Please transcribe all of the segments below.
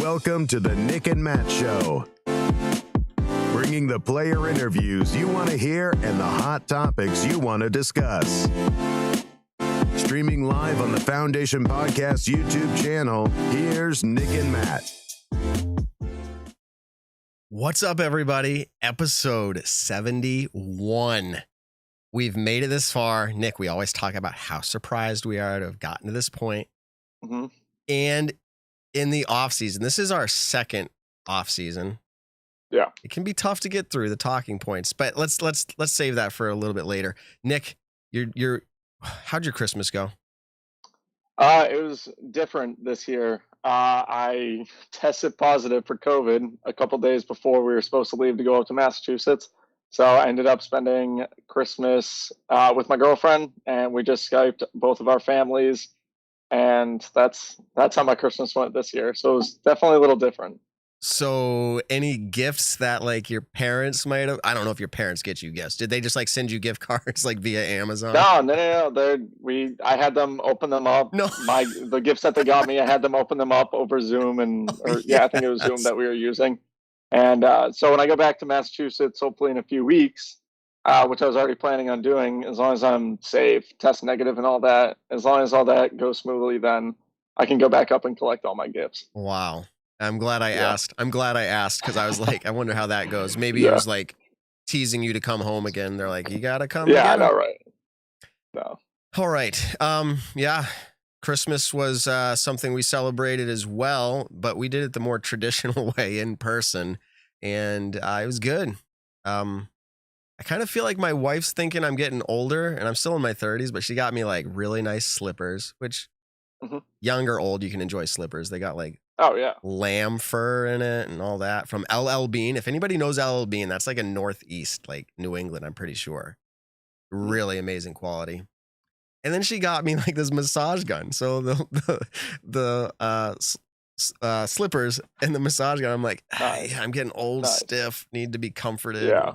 Welcome to the Nick and Matt Show. Bringing the player interviews you want to hear and the hot topics you want to discuss. Streaming live on the Foundation Podcast YouTube channel, here's Nick and Matt. What's up, everybody? Episode 71. We've made it this far. Nick, we always talk about how surprised we are to have gotten to this point. Mm-hmm. And in the off season, this is our second off season. Yeah, it can be tough to get through the talking points, but let's save that for a little bit later. Nick, how'd your Christmas go? It was different this year. I tested positive for COVID a couple days before we were supposed to leave to go up to Massachusetts. So I ended up spending Christmas with my girlfriend, and we just Skyped both of our families. And that's how my Christmas went this year. So it was definitely a little different. So any gifts that like your parents might have, I don't know if your parents get you gifts. Did they just like send you gift cards like via Amazon? No. I had them open them up. No. The gifts that they got me, I had them open them up over Zoom I think it was Zoom that we were using. And so when I go back to Massachusetts, hopefully in a few weeks, which I was already planning on doing, as long as I'm safe, test negative and all that, as long as all that goes smoothly, then I can go back up and collect all my gifts. Wow. I'm glad I asked. I'm glad I asked because I was like, I wonder how that goes. Maybe it was like teasing you to come home again. They're like, you got to come. Yeah, I know, right? No. All right. Yeah. Christmas was something we celebrated as well, but we did it the more traditional way in person, and it was good. I kind of feel like my wife's thinking I'm getting older, and I'm still in my 30s, but she got me like really nice slippers, which young or old, you can enjoy slippers. They got like lamb fur in it and all that from LL Bean. If anybody knows LL Bean, that's like a Northeast, like New England, I'm pretty sure. Really amazing quality. And then she got me like this massage gun. So the slippers and the massage gun, I'm like, hey, I'm getting old, stiff, need to be comforted. Yeah.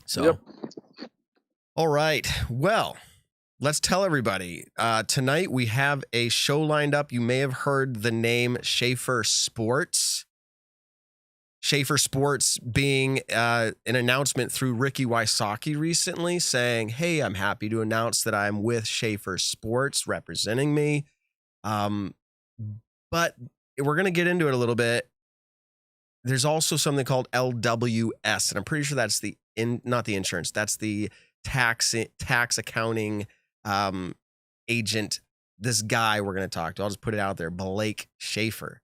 So, All right. Well, let's tell everybody. Tonight we have a show lined up. You may have heard the name Shafer Sports. Shafer Sports being an announcement through Ricky Wysocki recently saying, hey, I'm happy to announce that I'm with Shafer Sports representing me. But we're going to get into it a little bit. There's also something called LWS, and I'm pretty sure that's not the insurance. That's the tax accounting agent. This guy we're going to talk to, I'll just put it out there, Blake Shafer.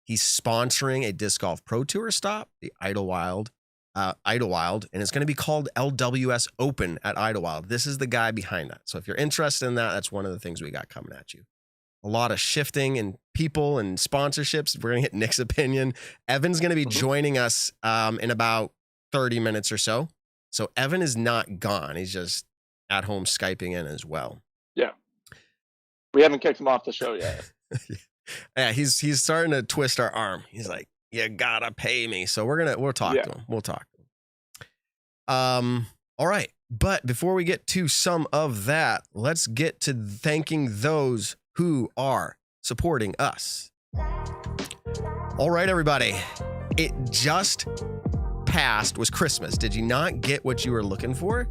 He's sponsoring a disc golf pro tour stop, the Idlewild, and it's going to be called LWS Open at Idlewild. This is the guy behind that. So if you're interested in that, that's one of the things we got coming at you. A lot of shifting in people and sponsorships. We're going to get Nick's opinion. Evan's going to be joining us in about 30 minutes or so. So Evan is not gone. He's just at home Skyping in as well. Yeah. We haven't kicked him off the show yet. Yeah, he's starting to twist our arm. He's like, you gotta pay me. So we'll talk to him. We'll talk to him. All right. But before we get to some of that, let's get to thanking those who are supporting us. All right, everybody. It just was Christmas. Did you not get what you were looking for?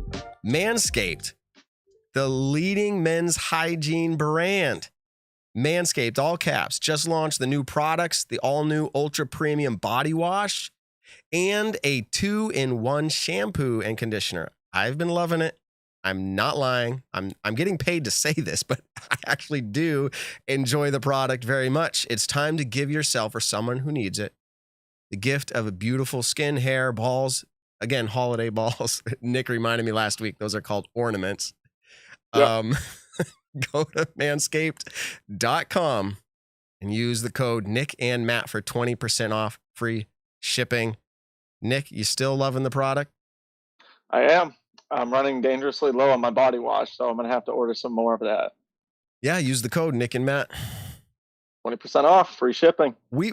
Manscaped, the leading men's hygiene brand. Manscaped, all caps, just launched the new products, the all-new Ultra Premium Body Wash, and a 2-in-1 shampoo and conditioner. I've been loving it. I'm not lying. I'm getting paid to say this, but I actually do enjoy the product very much. It's time to give yourself or someone who needs it the gift of a beautiful skin, hair, balls. Again, holiday balls. Nick reminded me last week, those are called ornaments. Yep. Go to manscaped.com and use the code Nick and Matt for 20% off free shipping. Nick, you still loving the product? I am. I'm running dangerously low on my body wash, so I'm going to have to order some more of that. Yeah, use the code Nick and Matt. 20% off, free shipping. We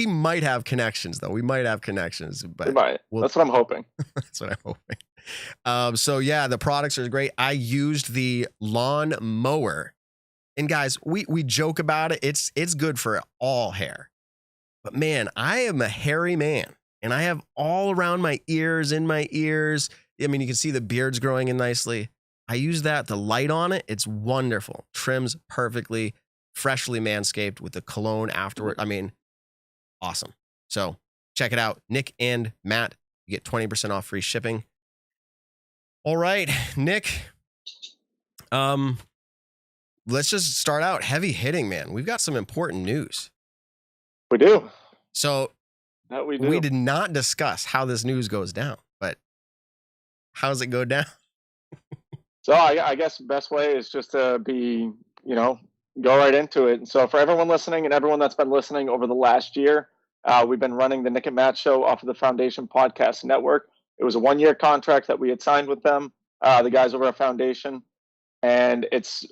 might have connections, though. We might have connections. But we might. That's what I'm hoping. That's what I'm hoping. So yeah, the products are great. I used the lawn mower, and guys, we joke about it. It's good for all hair. But man, I am a hairy man, and I have all around my ears, in my ears. I mean, you can see the beard's growing in nicely. I use that, the light on it. It's wonderful. Trims perfectly, freshly manscaped with the cologne afterward. I mean, awesome. So check it out. Nick and Matt, you get 20% off free shipping. All right, Nick. Let's just start out heavy hitting, man. We've got some important news. We do. So that we do. We did not discuss how this news goes down, but how does it go down? So I guess the best way is just to be, go right into it. So for everyone listening and everyone that's been listening over the last year, we've been running the Nick and Matt show off of the Foundation Podcast Network. It was a 1-year contract that we had signed with them, the guys over at Foundation, and it's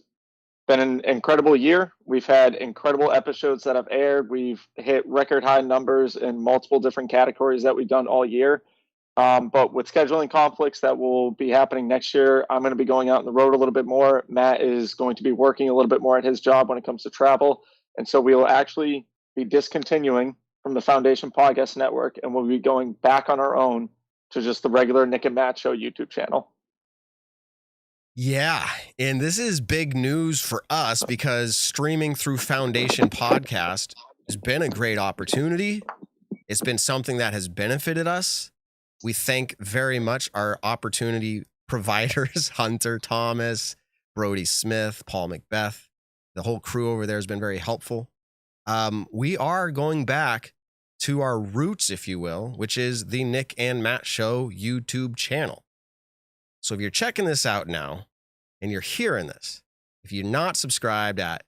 been an incredible year. We've had incredible episodes that have aired. We've hit record high numbers in multiple different categories that we've done all year. But with scheduling conflicts that will be happening next year, I'm going to be going out on the road a little bit more. Matt is going to be working a little bit more at his job when it comes to travel. And so we will actually be discontinuing from the Foundation Podcast Network, and we'll be going back on our own to just the regular Nick and Matt Show YouTube channel. Yeah, and this is big news for us because streaming through Foundation Podcast has been a great opportunity. It's been something that has benefited us. We thank very much our opportunity providers, Hunter Thomas, Brody Smith, Paul Macbeth. The whole crew over there has been very helpful. We are going back to our roots, if you will, which is the Nick and Matt Show YouTube channel. So if you're checking this out now and you're hearing this, if you're not subscribed at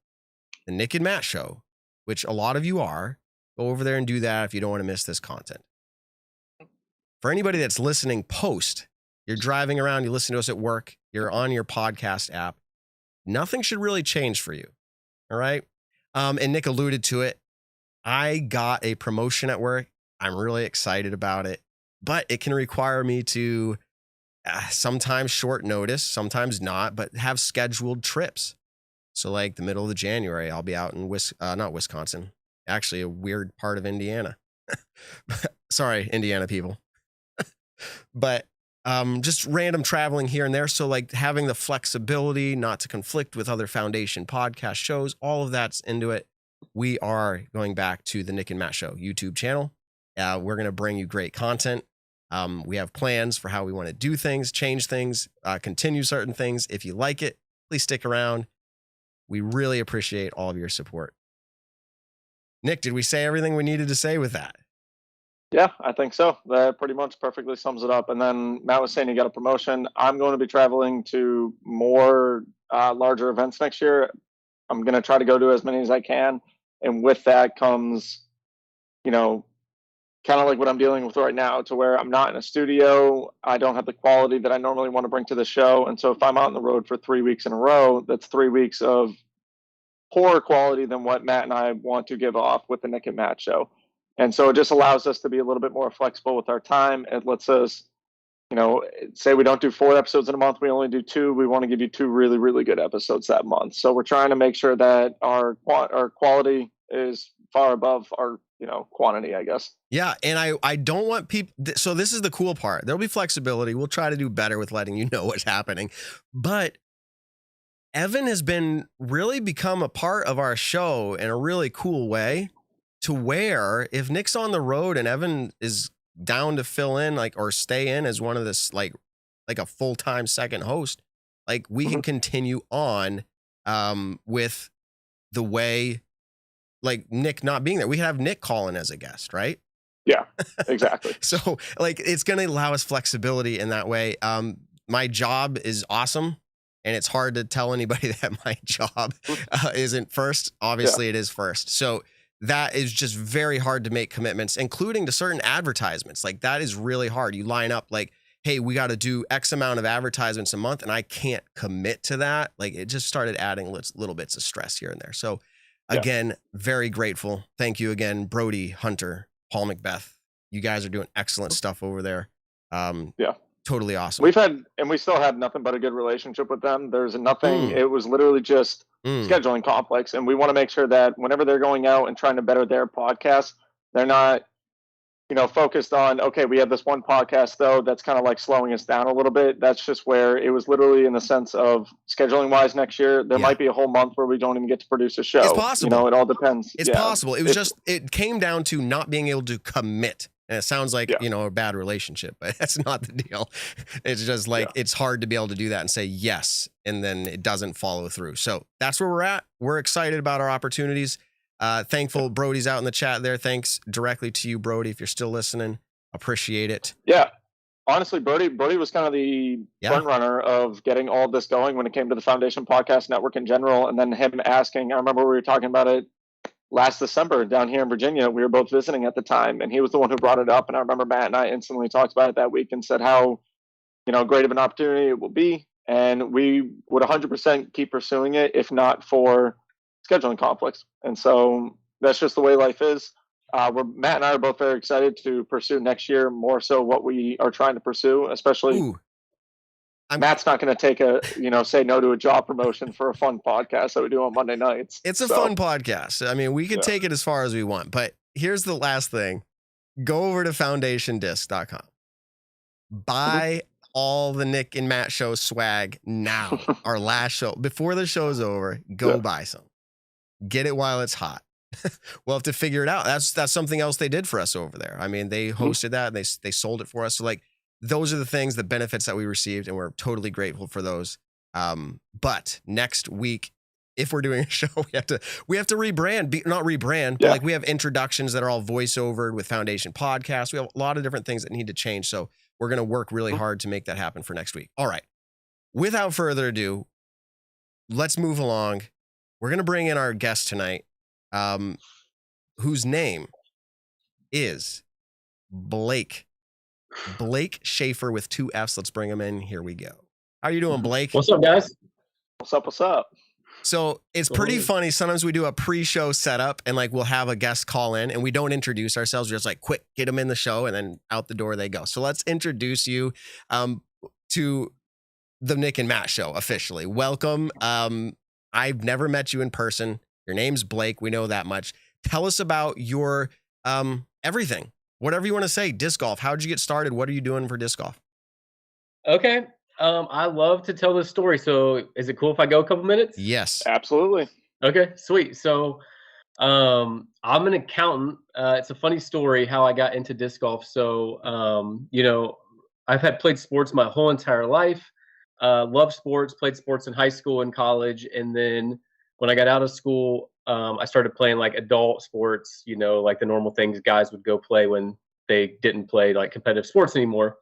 the Nick and Matt Show, which a lot of you are, go over there and do that if you don't want to miss this content. For anybody that's listening post, you're driving around, you listen to us at work, you're on your podcast app, nothing should really change for you. All right. And Nick alluded to it. I got a promotion at work. I'm really excited about it, but it can require me to sometimes short notice, sometimes not, but have scheduled trips. So like the middle of January, I'll be out in not Wisconsin, actually a weird part of Indiana. Sorry, Indiana people. But just random traveling here and there. So like having the flexibility not to conflict with other Foundation podcast shows, all of that's into it. We are going back to the Nick and Matt Show YouTube channel. We're going to bring you great content. We have plans for how we want to do things, change things, continue certain things. If you like it, please stick around. We really appreciate all of your support. Nick, did we say everything we needed to say with that? Yeah, I think so. That pretty much perfectly sums it up. And then Matt was saying you got a promotion. I'm going to be traveling to more larger events next year. I'm going to try to go to as many as I can. And with that comes, kind of like what I'm dealing with right now, to where I'm not in a studio. I don't have the quality that I normally want to bring to the show. And so if I'm out on the road for 3 weeks in a row, that's 3 weeks of poorer quality than what Matt and I want to give off with the Nick and Matt Show. And so it just allows us to be a little bit more flexible with our time. It lets us, say we don't do 4 episodes in a month, we only do 2. We want to give you 2 really, really good episodes that month. So we're trying to make sure that our quality is far above our, quantity, I guess. Yeah. And I don't want people. So this is the cool part. There'll be flexibility. We'll try to do better with letting you know what's happening. But Evan has really become a part of our show in a really cool way, to where if Nick's on the road and Evan is down to fill in, or stay in as one of this, like a full-time second host, we can continue on with the way, Nick not being there. We can have Nick call in as a guest, right? Yeah, exactly. So it's going to allow us flexibility in that way. My job is awesome. And it's hard to tell anybody that my job isn't first. Obviously it is first. So that is just very hard to make commitments, including to certain advertisements. That is really hard. You line up hey, we got to do X amount of advertisements a month, and I can't commit to that. It just started adding little bits of stress here and there. So again, very grateful. Thank you again, Brody, Hunter, Paul Macbeth. You guys are doing excellent stuff over there. Totally awesome. We still have nothing but a good relationship with them. There's nothing. It was literally just scheduling conflicts. And we want to make sure that whenever they're going out and trying to better their podcast, They're not, focused on, okay, we have this one podcast though that's kind of like slowing us down a little bit. That's just where it was literally in the sense of scheduling wise next year, there might be a whole month where we don't even get to produce a show. It's possible. It all depends. It's possible. It came down to not being able to commit. And it sounds like, a bad relationship, but that's not the deal. It's just like, it's hard to be able to do that and say yes, and then it doesn't follow through. So that's where we're at. We're excited about our opportunities. Thankful Brody's out in the chat there. Thanks directly to you, Brody, if you're still listening. Appreciate it. Yeah. Honestly, Brody was kind of the front runner of getting all this going when it came to the Foundation Podcast Network in general. And then him asking, I remember we were talking about it last December down here in Virginia. We were both visiting at the time, and he was the one who brought it up. And I remember Matt and I instantly talked about it that week and said how, great of an opportunity it will be. And we would 100% keep pursuing it, if not for scheduling conflicts. And so that's just the way life is. Matt and I are both very excited to pursue next year more so what we are trying to pursue, especially Matt's not going to take say no to a job promotion for a fun podcast that we do on Monday nights. It's a fun podcast. I mean, we can take it as far as we want, but here's the last thing. Go over to foundationdisc.com. Buy all the Nick and Matt show swag now. Our last show, before the show's over, go buy some. Get it while it's hot. We'll have to figure it out. That's something else they did for us over there. I mean, they hosted that and they sold it for us. So like, those are the things, the benefits that we received, and we're totally grateful for those. But next week, if we're doing a show, we have to rebrand, not rebrand, but like we have introductions that are all voiceover with Foundation Podcasts. We have a lot of different things that need to change. So we're going to work really hard to make that happen for next week. All right. Without further ado, let's move along. We're going to bring in our guest tonight, whose name is Blake Shafer with 2 F's. Let's bring him in. Here we go. How are you doing, Blake? What's up, guys? What's up? So it's pretty funny. Sometimes we do a pre-show setup and like we'll have a guest call in and we don't introduce ourselves. We're just like, quick, get them in the show, and then out the door they go. So let's introduce you to the Nick and Matt show officially. Welcome. I've never met you in person. Your name's Blake. We know that much. Tell us about your everything. Whatever you want to say. Disc golf. How did you get started? What are you doing for disc golf? Okay. I love to tell this story. So is it cool if I go a couple minutes? Yes. Absolutely. Okay, sweet. So I'm an accountant. It's a funny story how I got into disc golf. So, I've played sports my whole entire life. Loved sports, played sports in high school and college. And then when I got out of school, I started playing like adult sports, like the normal things guys would go play when they didn't play like competitive sports anymore.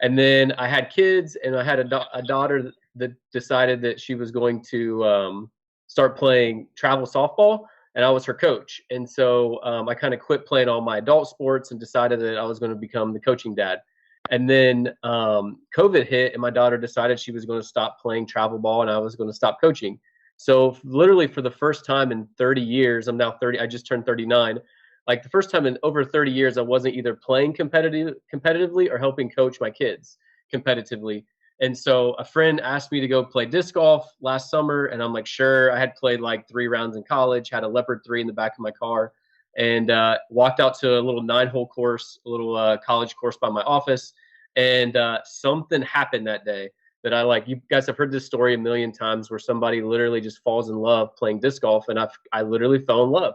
And then I had kids, and I had a daughter that decided that she was going to start playing travel softball, and I was her coach. And so I kind of quit playing all my adult sports and decided that I was going to become the coaching dad. And then COVID hit, and my daughter decided she was going to stop playing travel ball, and I was going to stop coaching. So literally for the first time in 30 years, I'm now 30, I just turned 39. Like the first time in over 30 years, I wasn't either playing competitively or helping coach my kids competitively. And so a friend asked me to go play disc golf last summer, and I'm like, sure. I had played like 3 rounds in college, had a Leopard 3 in the back of my car, and walked out to a little 9-hole course, a little college course by my office. And something happened that day that you guys have heard this story a million times, where somebody literally just falls in love playing disc golf. And I literally fell in love.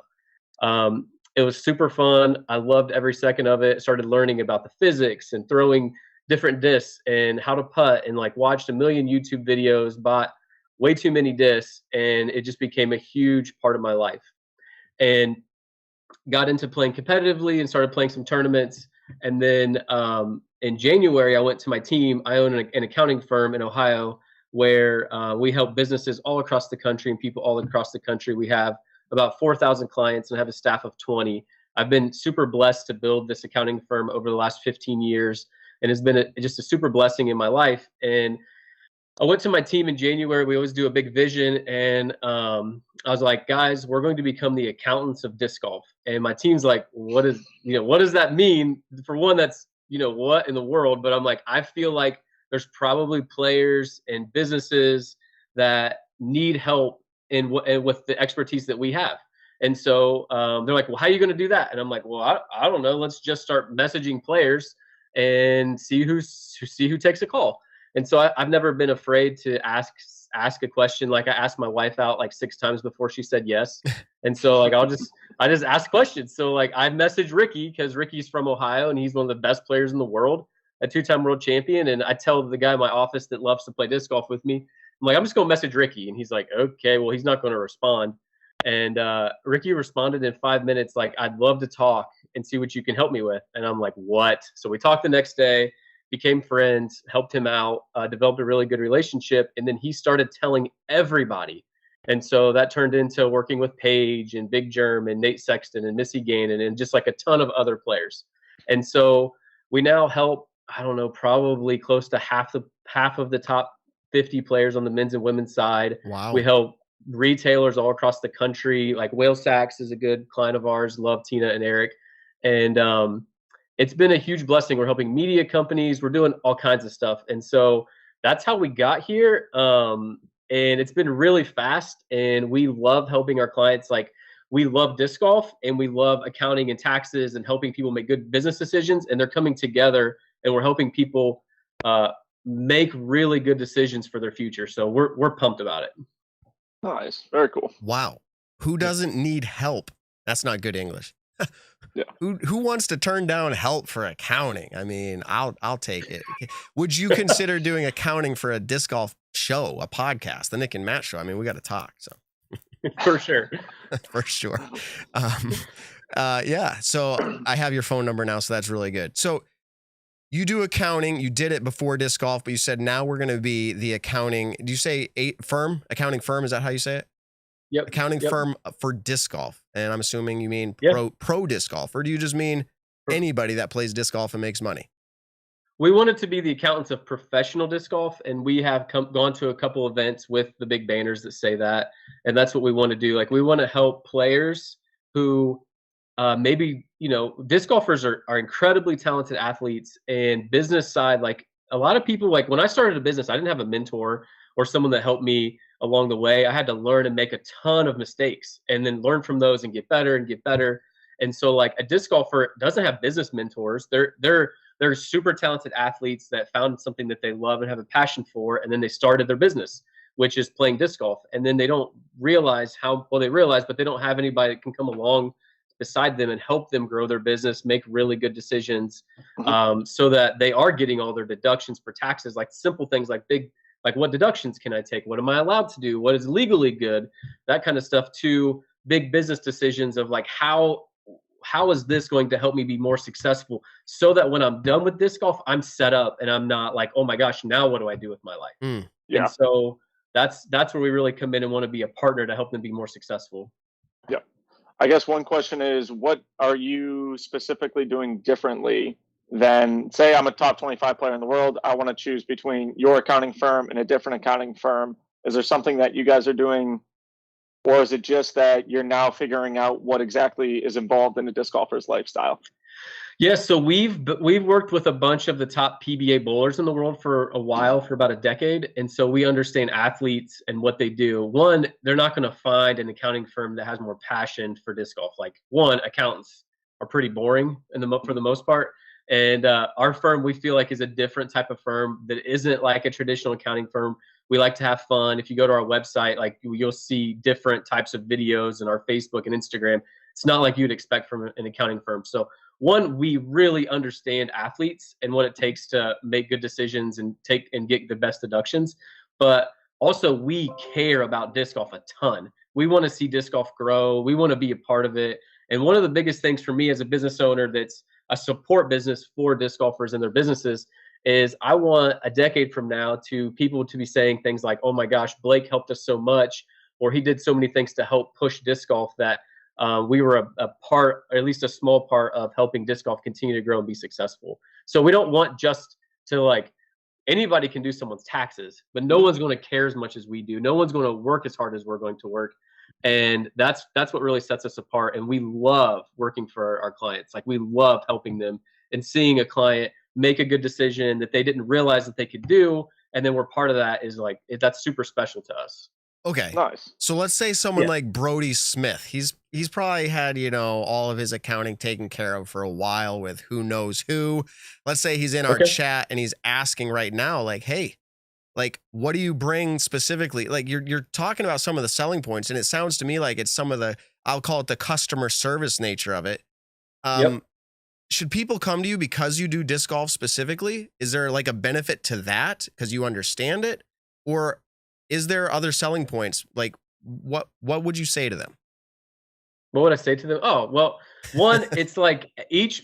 It was super fun. I loved every second of it. Started learning about the physics and throwing different discs and how to putt, and like watched a million YouTube videos, bought way too many discs, and it just became a huge part of my life. And got into playing competitively and started playing some tournaments. And then in January, I went to my team. I own an accounting firm in Ohio where we help businesses all across the country and people all across the country. We have about 4,000 clients and have a staff of 20. I've been super blessed to build this accounting firm over the last 15 years, and it's been just a super blessing in my life. And I went to my team in January. We always do a big vision, and I was like, guys, we're going to become the accountants of disc golf. And my team's like, what does that mean? For one, that's, what in the world? But I'm like, I feel like there's probably players and businesses that need help with the expertise that we have. And so they're like, well, how are you going to do that? And I'm like, well, I don't know. Let's just start messaging players and see who takes a call. And so I've never been afraid to ask a question. Like I asked my wife out like 6 times before she said yes. And so like I just ask questions. So like I messaged Ricky because Ricky's from Ohio and he's one of the best players in the world, a 2-time world champion. And I tell the guy in my office that loves to play disc golf with me, I'm like, I'm just going to message Ricky. And he's like, okay, well, he's not going to respond. And Ricky responded in 5 minutes, like, I'd love to talk and see what you can help me with. And I'm like, what? So we talked the next day, became friends, helped him out, developed a really good relationship. And then he started telling everybody. And so that turned into working with Paige and Big Germ and Nate Sexton and Missy Gannon and just like a ton of other players. And so we now help, I don't know, probably close to half of the top 50 players on the men's and women's side. Wow. We help retailers all across the country. Like Whale Sacks is a good client of ours. Love Tina and Eric. And it's been a huge blessing. We're helping media companies. We're doing all kinds of stuff. And so that's how we got here. And it's been really fast. And we love helping our clients. Like we love disc golf and we love accounting and taxes and helping people make good business decisions. And they're coming together and we're helping people make really good decisions for their future. So we're pumped about it. Nice. Very cool. Wow. Who doesn't need help? That's not good English. Yeah. Who wants to turn down help for accounting? I mean, I'll take it. Would you consider doing accounting for a disc golf show, a podcast, the Nick and Matt show? I mean, we got to talk. So for sure. For sure. Yeah. So I have your phone number now. So that's really good. So you do accounting. You did it before disc golf, but you said now we're going to be the accounting. Do you say accounting firm? Is that how you say it? Yep. Accounting firm for disc golf. And I'm assuming you mean pro disc golf, or do you just mean anybody that plays disc golf and makes money? We wanted to be the accountants of professional disc golf, and we have gone to a couple events with the big banners that say that, and that's what we want to do. Like we want to help players who maybe, disc golfers are incredibly talented athletes, and business side, like a lot of people, like when I started a business, I didn't have a mentor or someone that helped me along the way. I had to learn and make a ton of mistakes and then learn from those and get better and get better. And so like a disc golfer doesn't have business mentors. They're super talented athletes that found something that they love and have a passion for, and then they started their business, which is playing disc golf. And then they don't realize they realize, but they don't have anybody that can come along beside them and help them grow their business, make really good decisions, so that they are getting all their deductions for taxes, like simple things like what deductions can I take? What am I allowed to do? What is legally good? That kind of stuff, to big business decisions of like, how is this going to help me be more successful, so that when I'm done with disc golf, I'm set up and I'm not like, oh my gosh, now what do I do with my life? Yeah. And so that's where we really come in and want to be a partner to help them be more successful. Yeah. I guess one question is, what are you specifically doing differently than, say, I'm a top 25 player in the world. I want to choose between your accounting firm and a different accounting firm. Is there something that you guys are doing, or is it just that you're now figuring out what exactly is involved in a disc golfer's lifestyle? Yeah, so we've worked with a bunch of the top PBA bowlers in the world for a while, for about a decade, and so we understand athletes and what they do. One, they're not going to find an accounting firm that has more passion for disc golf. Like, one, accountants are pretty boring for the most part. And our firm, we feel like, is a different type of firm that isn't like a traditional accounting firm. We like to have fun. If you go to our website, like you'll see different types of videos in our Facebook and Instagram. It's not like you'd expect from an accounting firm. So one, we really understand athletes and what it takes to make good decisions and get the best deductions. But also we care about disc golf a ton. We want to see disc golf grow. We want to be a part of it. And one of the biggest things for me as a business owner that's a support business for disc golfers and their businesses is I want a decade from now to people to be saying things like, oh my gosh, Blake helped us so much, or he did so many things to help push disc golf that we were a part, or at least a small part, of helping disc golf continue to grow and be successful. So we don't want just to, like, anybody can do someone's taxes, but no one's going to care as much as we do. No one's going to work as hard as we're going to work. And that's what really sets us apart. And we love working for our clients. Like, we love helping them and seeing a client make a good decision that they didn't realize that they could do. And then we're part of that is like, that's super special to us. Okay. Nice. So let's say someone like Brody Smith. He's probably had, all of his accounting taken care of for a while with who knows who. Let's say he's in our chat and he's asking right now, like, hey, like, what do you bring specifically? Like, you're talking about some of the selling points, and it sounds to me like it's some of the, I'll call it the customer service nature of it. Should people come to you because you do disc golf specifically? Is there like a benefit to that because you understand it? Or is there other selling points? Like, what would you say to them? What would I say to them? Oh, well, one, it's like each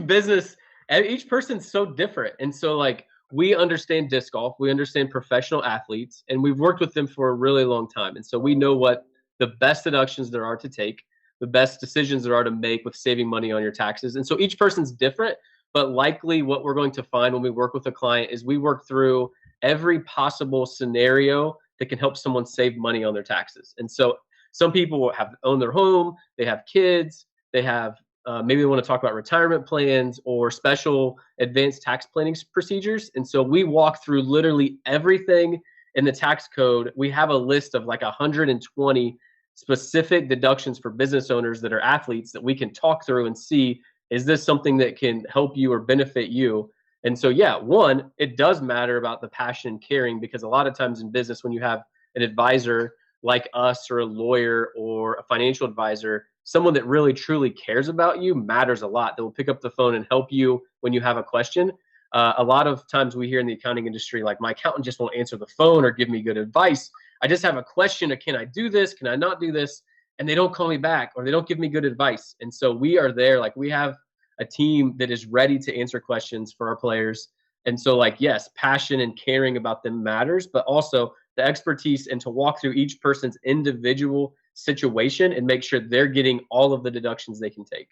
business, each person's so different. And so like, we understand disc golf, we understand professional athletes, and we've worked with them for a really long time. And so we know what the best deductions there are to take, the best decisions there are to make with saving money on your taxes. And so each person's different, but likely what we're going to find when we work with a client is we work through every possible scenario that can help someone save money on their taxes. And so some people own their home, they have kids, they have maybe they want to talk about retirement plans or special advanced tax planning procedures. And so we walk through literally everything in the tax code. We have a list of like 120 specific deductions for business owners that are athletes that we can talk through and see, is this something that can help you or benefit you? And so, yeah, one, it does matter about the passion and caring, because a lot of times in business, when you have an advisor like us or a lawyer or a financial advisor, someone that really truly cares about you matters a lot. That will pick up the phone and help you when you have a question. A lot of times we hear in the accounting industry, like, my accountant just won't answer the phone or give me good advice. I just have a question of, can I do this? Can I not do this? And they don't call me back or they don't give me good advice. And so we are there. Like, we have a team that is ready to answer questions for our players. And so, like, yes, passion and caring about them matters, but also the expertise and to walk through each person's individual situation and make sure they're getting all of the deductions they can take.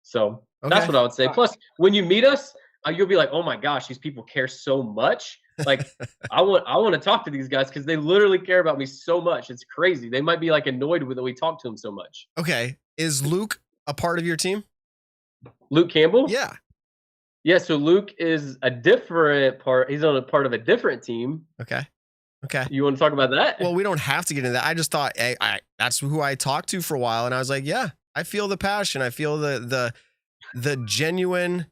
So that's what I would say. Plus, when you meet us, you'll be like, oh my gosh, these people care so much. Like, I want to talk to these guys because they literally care about me so much. It's crazy. They might be like annoyed with that we talk to them so much. Okay. Is Luke a part of your team? Luke Campbell? Yeah. Yeah. So Luke is a different part. He's on a part of a different team. Okay. You want to talk about that? Well, we don't have to get into that. I just thought, hey, that's who I talked to for a while. And I was like, yeah, I feel the passion. I feel the genuine,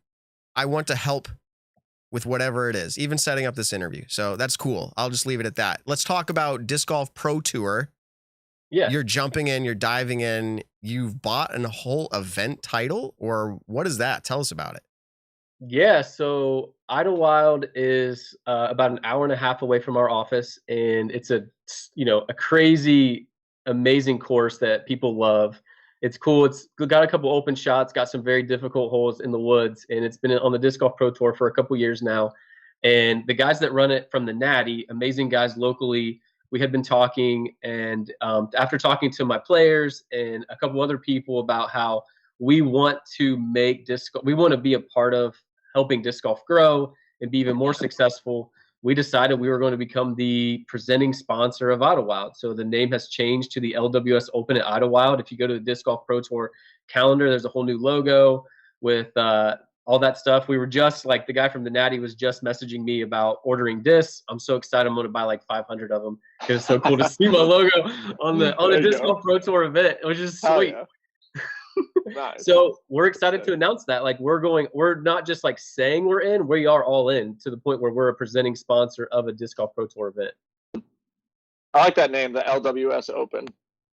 I want to help with whatever it is, even setting up this interview. So that's cool. I'll just leave it at that. Let's talk about Disc Golf Pro Tour. Yeah. You're jumping in, you're diving in. You've bought a whole event title, or what is that? Tell us about it. Yeah, so Idlewild is about an hour and a half away from our office, and it's a crazy, amazing course that people love. It's cool. It's got a couple open shots, got some very difficult holes in the woods, and it's been on the Disc Golf Pro Tour for a couple years now. And the guys that run it from the Natty, amazing guys locally, we had been talking, and after talking to my players and a couple other people about how we want to make we want to be a part of helping disc golf grow and be even more successful, we decided we were going to become the presenting sponsor of Idlewild. So the name has changed to the LWS Open at Idlewild. If you go to the Disc Golf Pro Tour calendar, there's a whole new logo with all that stuff. We were just like, the guy from the Natty was just messaging me about ordering discs. I'm so excited. I'm going to buy like 500 of them. It was so cool to see my logo on a Disc Golf Pro Tour event. It was just sweet. Yeah. Nice. So we're excited to announce that. Like, we're not just like saying we're in, we are all in, to the point where we're a presenting sponsor of a Disc Golf Pro Tour event. I like that name, the LWS Open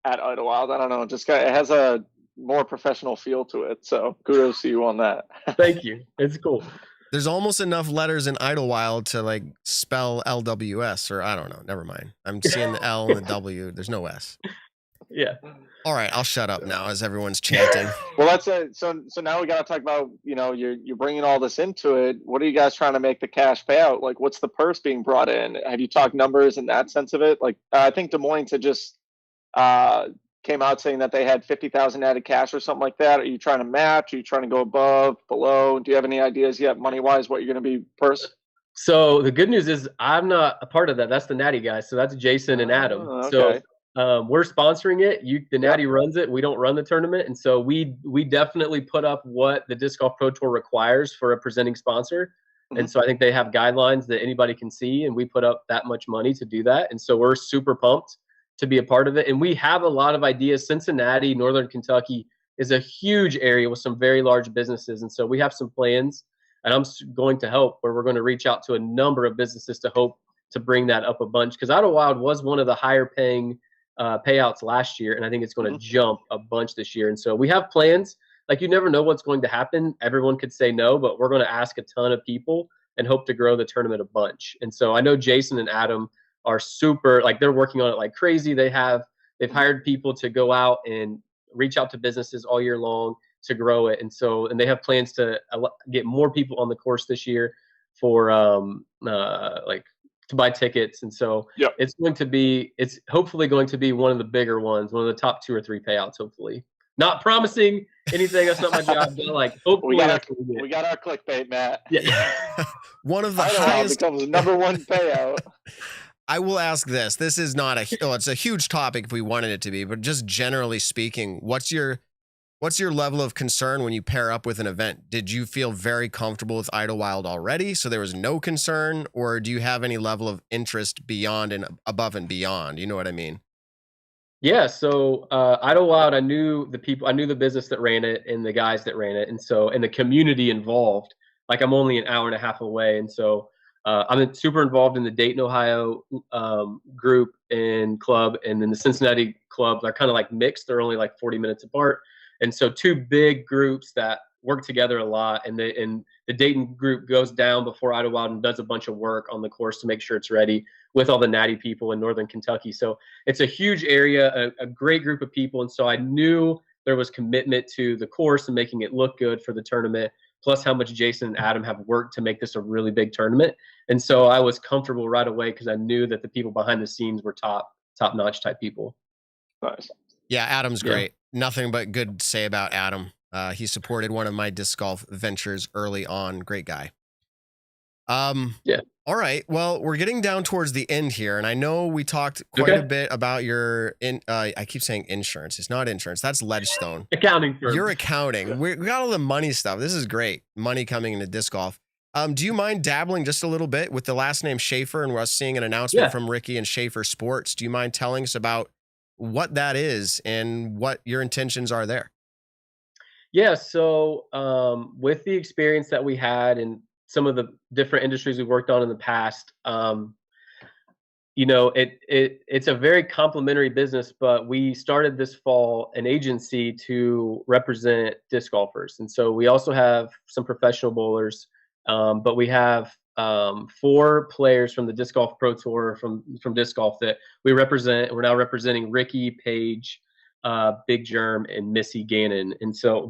at Idlewild. I don't know, it has a more professional feel to it. So kudos to you on that. Thank you. It's cool. There's almost enough letters in Idlewild to like spell LWS, or I don't know. Never mind. I'm seeing the L and the W. There's no S. Yeah. All right, I'll shut up now as everyone's chanting. Well, that's it. So now we got to talk about, you're bringing all this into it. What are you guys trying to make the cash payout? Like, what's the purse being brought in? Have you talked numbers in that sense of it? Like, I think Des Moines had just came out saying that they had 50,000 added cash or something like that. Are you trying to match? Are you trying to go above, below? Do you have any ideas yet, money wise, what you're going to be purse? So the good news is I'm not a part of that. That's the Natty guys. So that's Jason and Adam. Okay. So we're sponsoring it. The Natty runs it. We don't run the tournament. And so we definitely put up what the Disc Golf Pro Tour requires for a presenting sponsor. Mm-hmm. And so I think they have guidelines that anybody can see, and we put up that much money to do that. And so we're super pumped. to be a part of it. And we have a lot of ideas. Cincinnati, Northern Kentucky is a huge area with some very large businesses. And so we have some plans, and I'm going to help, where we're going to reach out to a number of businesses to hope to bring that up a bunch. Because Idlewild was one of the higher paying payouts last year, and I think it's going to jump a bunch this year. And so we have plans. Like, you never know what's going to happen. Everyone could say no, but we're going to ask a ton of people and hope to grow the tournament a bunch. And so I know Jason and Adam are super, like, they're working on it like crazy. They've hired people to go out and reach out to businesses all year long to grow it. And so, and they have plans to get more people on the course this year for like to buy tickets. And so it's hopefully going to be one of the bigger ones, one of the top 2 or 3 payouts, hopefully. Not promising anything. That's not my job. But like, hopefully we got our clickbait, Matt. Yeah. One of the highest becomes number 1 payout. I will ask this. This is not it's a huge topic if we wanted it to be, but just generally speaking, what's your level of concern when you pair up with an event? Did you feel very comfortable with Idlewild already, so there was no concern, or do you have any level of interest beyond and above and beyond? You know what I mean? Yeah. So Idlewild, I knew the people, I knew the business that ran it and the guys that ran it, and so, and the community involved. Like, I'm only an hour and a half away, and so I'm super involved in the Dayton, Ohio group and club, and then the Cincinnati club. They're kind of like mixed. They're only like 40 minutes apart. And so 2 big groups that work together a lot. And the Dayton group goes down before Idlewild and does a bunch of work on the course to make sure it's ready with all the natty people in Northern Kentucky. So it's a huge area, a great group of people. And so I knew there was commitment to the course and making it look good for the tournament, plus how much Jason and Adam have worked to make this a really big tournament. And so I was comfortable right away because I knew that the people behind the scenes were top-notch type people. Nice. Yeah, Adam's great. Nothing but good to say about Adam. He supported one of my disc golf ventures early on. Great guy. Yeah. All right. Well, we're getting down towards the end here, and I know we talked quite a bit about your I keep saying insurance. It's not insurance. That's Ledgestone. Accounting firm. Your accounting. We got all the money stuff. This is great. Money coming into disc golf. Do you mind dabbling just a little bit with the last name Shafer, and we're seeing an announcement from Ricky and Shafer Sports? Do you mind telling us about what that is and what your intentions are there? Yeah. So with the experience that we had and some of the different industries we worked on in the past, you know, it's a very complementary business, but we started this fall an agency to represent disc golfers. And so we also have some professional bowlers, but we have 4 players from the Disc Golf Pro Tour from disc golf that we represent. We're now representing Ricky, Paige, Big Germ, and Missy Gannon. And so,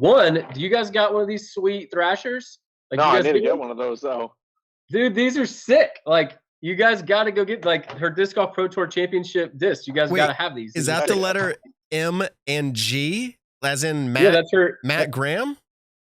do you guys got one of these sweet Thrashers? Like, no, I need to get one of those though. Dude, these are sick. Like, you guys got to go get like her Disc Golf Pro Tour Championship disc. You guys got to have these. Is that the letter M and G, as in Matt? Yeah, that's her. Matt Graham.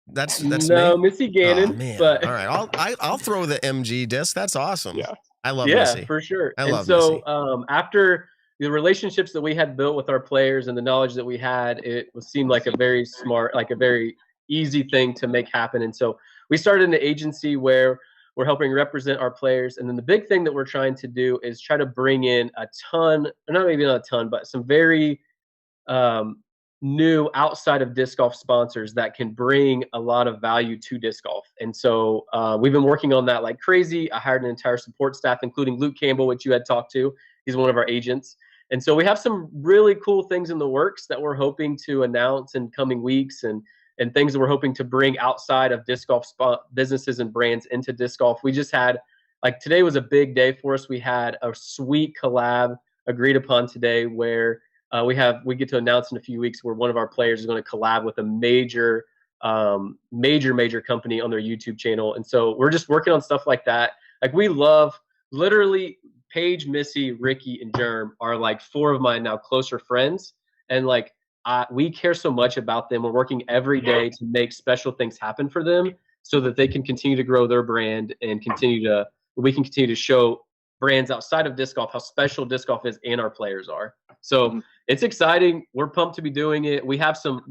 That's no, me? Missy Gannon. Oh, man. But all right, I'll throw the MG disc. That's awesome. Yeah, I love Missy. Yeah, for sure. I love Missy. After the relationships that we had built with our players and the knowledge that we had, it seemed like a very smart, like a very easy thing to make happen. And so we started an agency where we're helping represent our players. And then the big thing that we're trying to do is try to bring in a ton, not maybe not a ton, but some very new outside of disc golf sponsors that can bring a lot of value to disc golf. And so we've been working on that like crazy. I hired an entire support staff, including Luke Campbell, which you had talked to. He's one of our agents. And so we have some really cool things in the works that we're hoping to announce in coming weeks, and things that we're hoping to bring outside of disc golf businesses and brands into disc golf. We just had, like, today was a big day for us. We had a sweet collab agreed upon today where we get to announce in a few weeks where one of our players is going to collab with a major company on their YouTube channel. And so we're just working on stuff like that. Like, we love, literally, Paige, Missy, Ricky, and Germ are like 4 of my now closer friends. And like, we care so much about them. We're working every day to make special things happen for them so that they can continue to grow their brand and we can continue to show brands outside of disc golf how special disc golf is and our players are. So it's exciting. We're pumped to be doing it. We have some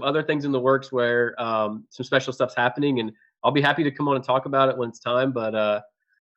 other things in the works where some special stuff's happening, and I'll be happy to come on and talk about it when it's time. But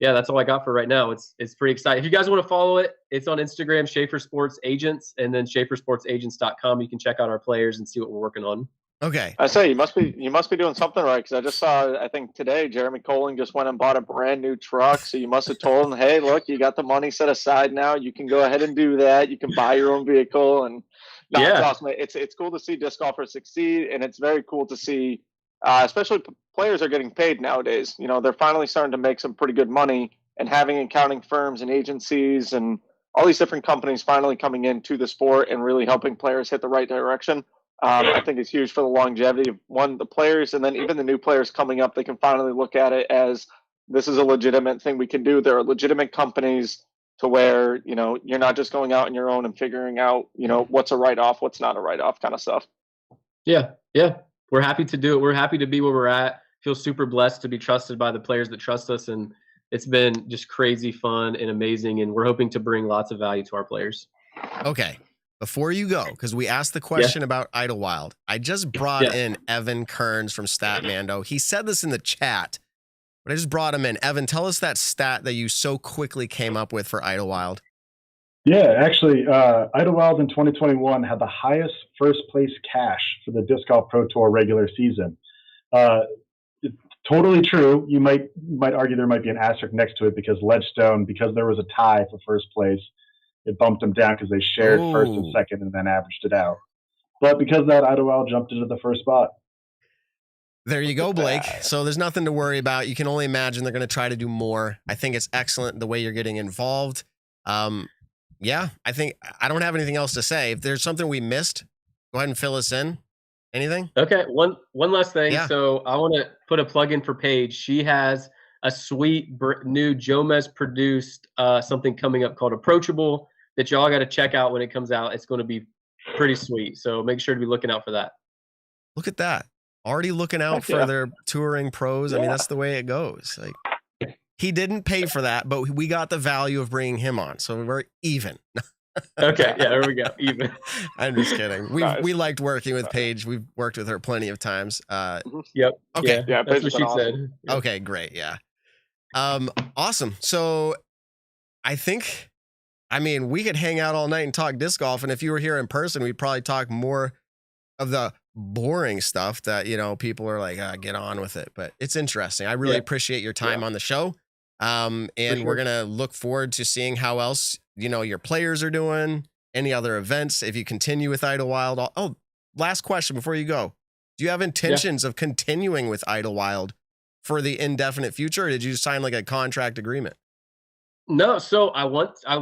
that's all I got for right now. It's pretty exciting. If you guys want to follow it, it's on Instagram, Shafer Sports Agents, and then shafersportsagents.com. You can check out our players and see what we're working on. Okay. I say you must be doing something right, because I just saw, I think today, Jeremy Colling just went and bought a brand new truck. So you must have told him, hey, look, you got the money set aside now. You can go ahead and do that. You can buy your own vehicle, and it's awesome. It's cool to see disc golfers succeed, and it's very cool to see, especially players are getting paid nowadays. They're finally starting to make some pretty good money, and having accounting firms and agencies and all these different companies finally coming into the sport and really helping players hit the right direction. I think it's huge for the longevity of the players, and then even the new players coming up. They can finally look at it as this is a legitimate thing we can do. There are legitimate companies to where you're not just going out on your own and figuring out what's a write-off, what's not a write-off kind of stuff. Yeah, we're happy to do it. We're happy to be where we're at. Feel super blessed to be trusted by the players that trust us, and it's been just crazy fun and amazing. And we're hoping to bring lots of value to our players. Okay. Before you go, because we asked the question about Idlewild, I just brought in Evan Kearns from Statmando. He said this in the chat, but I just brought him in. Evan, tell us that stat that you so quickly came up with for Idlewild. Yeah, actually, Idlewild in 2021 had the highest first place cash for the Disc Golf Pro Tour regular season. It's totally true. You might argue there might be an asterisk next to it because Ledgestone, because there was a tie for first place, it bumped them down because they shared first and second and then averaged it out. But because of that, Idlewild jumped into the first spot. There you go, Blake. So there's nothing to worry about. You can only imagine they're going to try to do more. I think it's excellent the way you're getting involved. Yeah, I think I don't have anything else to say. If there's something we missed, go ahead and fill us in. Anything? Okay, one last thing. Yeah. So I want to put a plug in for Paige. She has a sweet new Jomez produced something coming up called Approachable that y'all got to check out when it comes out. It's going to be pretty sweet. So make sure to be looking out for that. Look at that. Already looking out for their touring pros. I mean, that's the way it goes. Like, he didn't pay for that, but we got the value of bringing him on. So we're even. Okay. Yeah, there we go. Even. I'm just kidding. We liked working with Paige. We've worked with her plenty of times. Yep. Okay. Yeah, that's what she said. Yep. Okay, great. Yeah. Awesome. So I think, we could hang out all night and talk disc golf. And if you were here in person, we'd probably talk more of the boring stuff that, people are like, get on with it. But it's interesting. I really appreciate your time on the show. And we're going to look forward to seeing how else, your players are doing, any other events, if you continue with Idlewild. Oh, last question before you go. Do you have intentions of continuing with Idlewild for the indefinite future, or did you sign like a contract agreement? No, so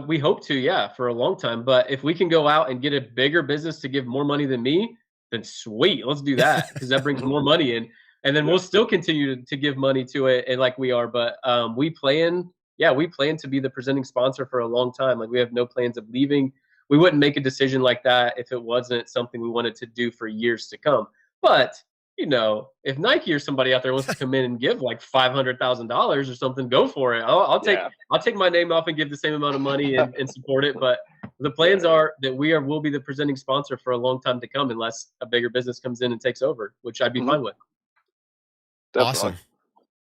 we hope to, for a long time. But if we can go out and get a bigger business to give more money than me, then sweet, let's do that, because that brings more money in. And then we'll still continue to give money to it, and like we are. But we plan to be the presenting sponsor for a long time. Like, we have no plans of leaving. We wouldn't make a decision like that if it wasn't something we wanted to do for years to come. But if Nike or somebody out there wants to come in and give like $500,000 or something, go for it. I'll take my name off and give the same amount of money and support it. But the plans are that we'll be the presenting sponsor for a long time to come, unless a bigger business comes in and takes over, which I'd be fine with. Definitely. Awesome.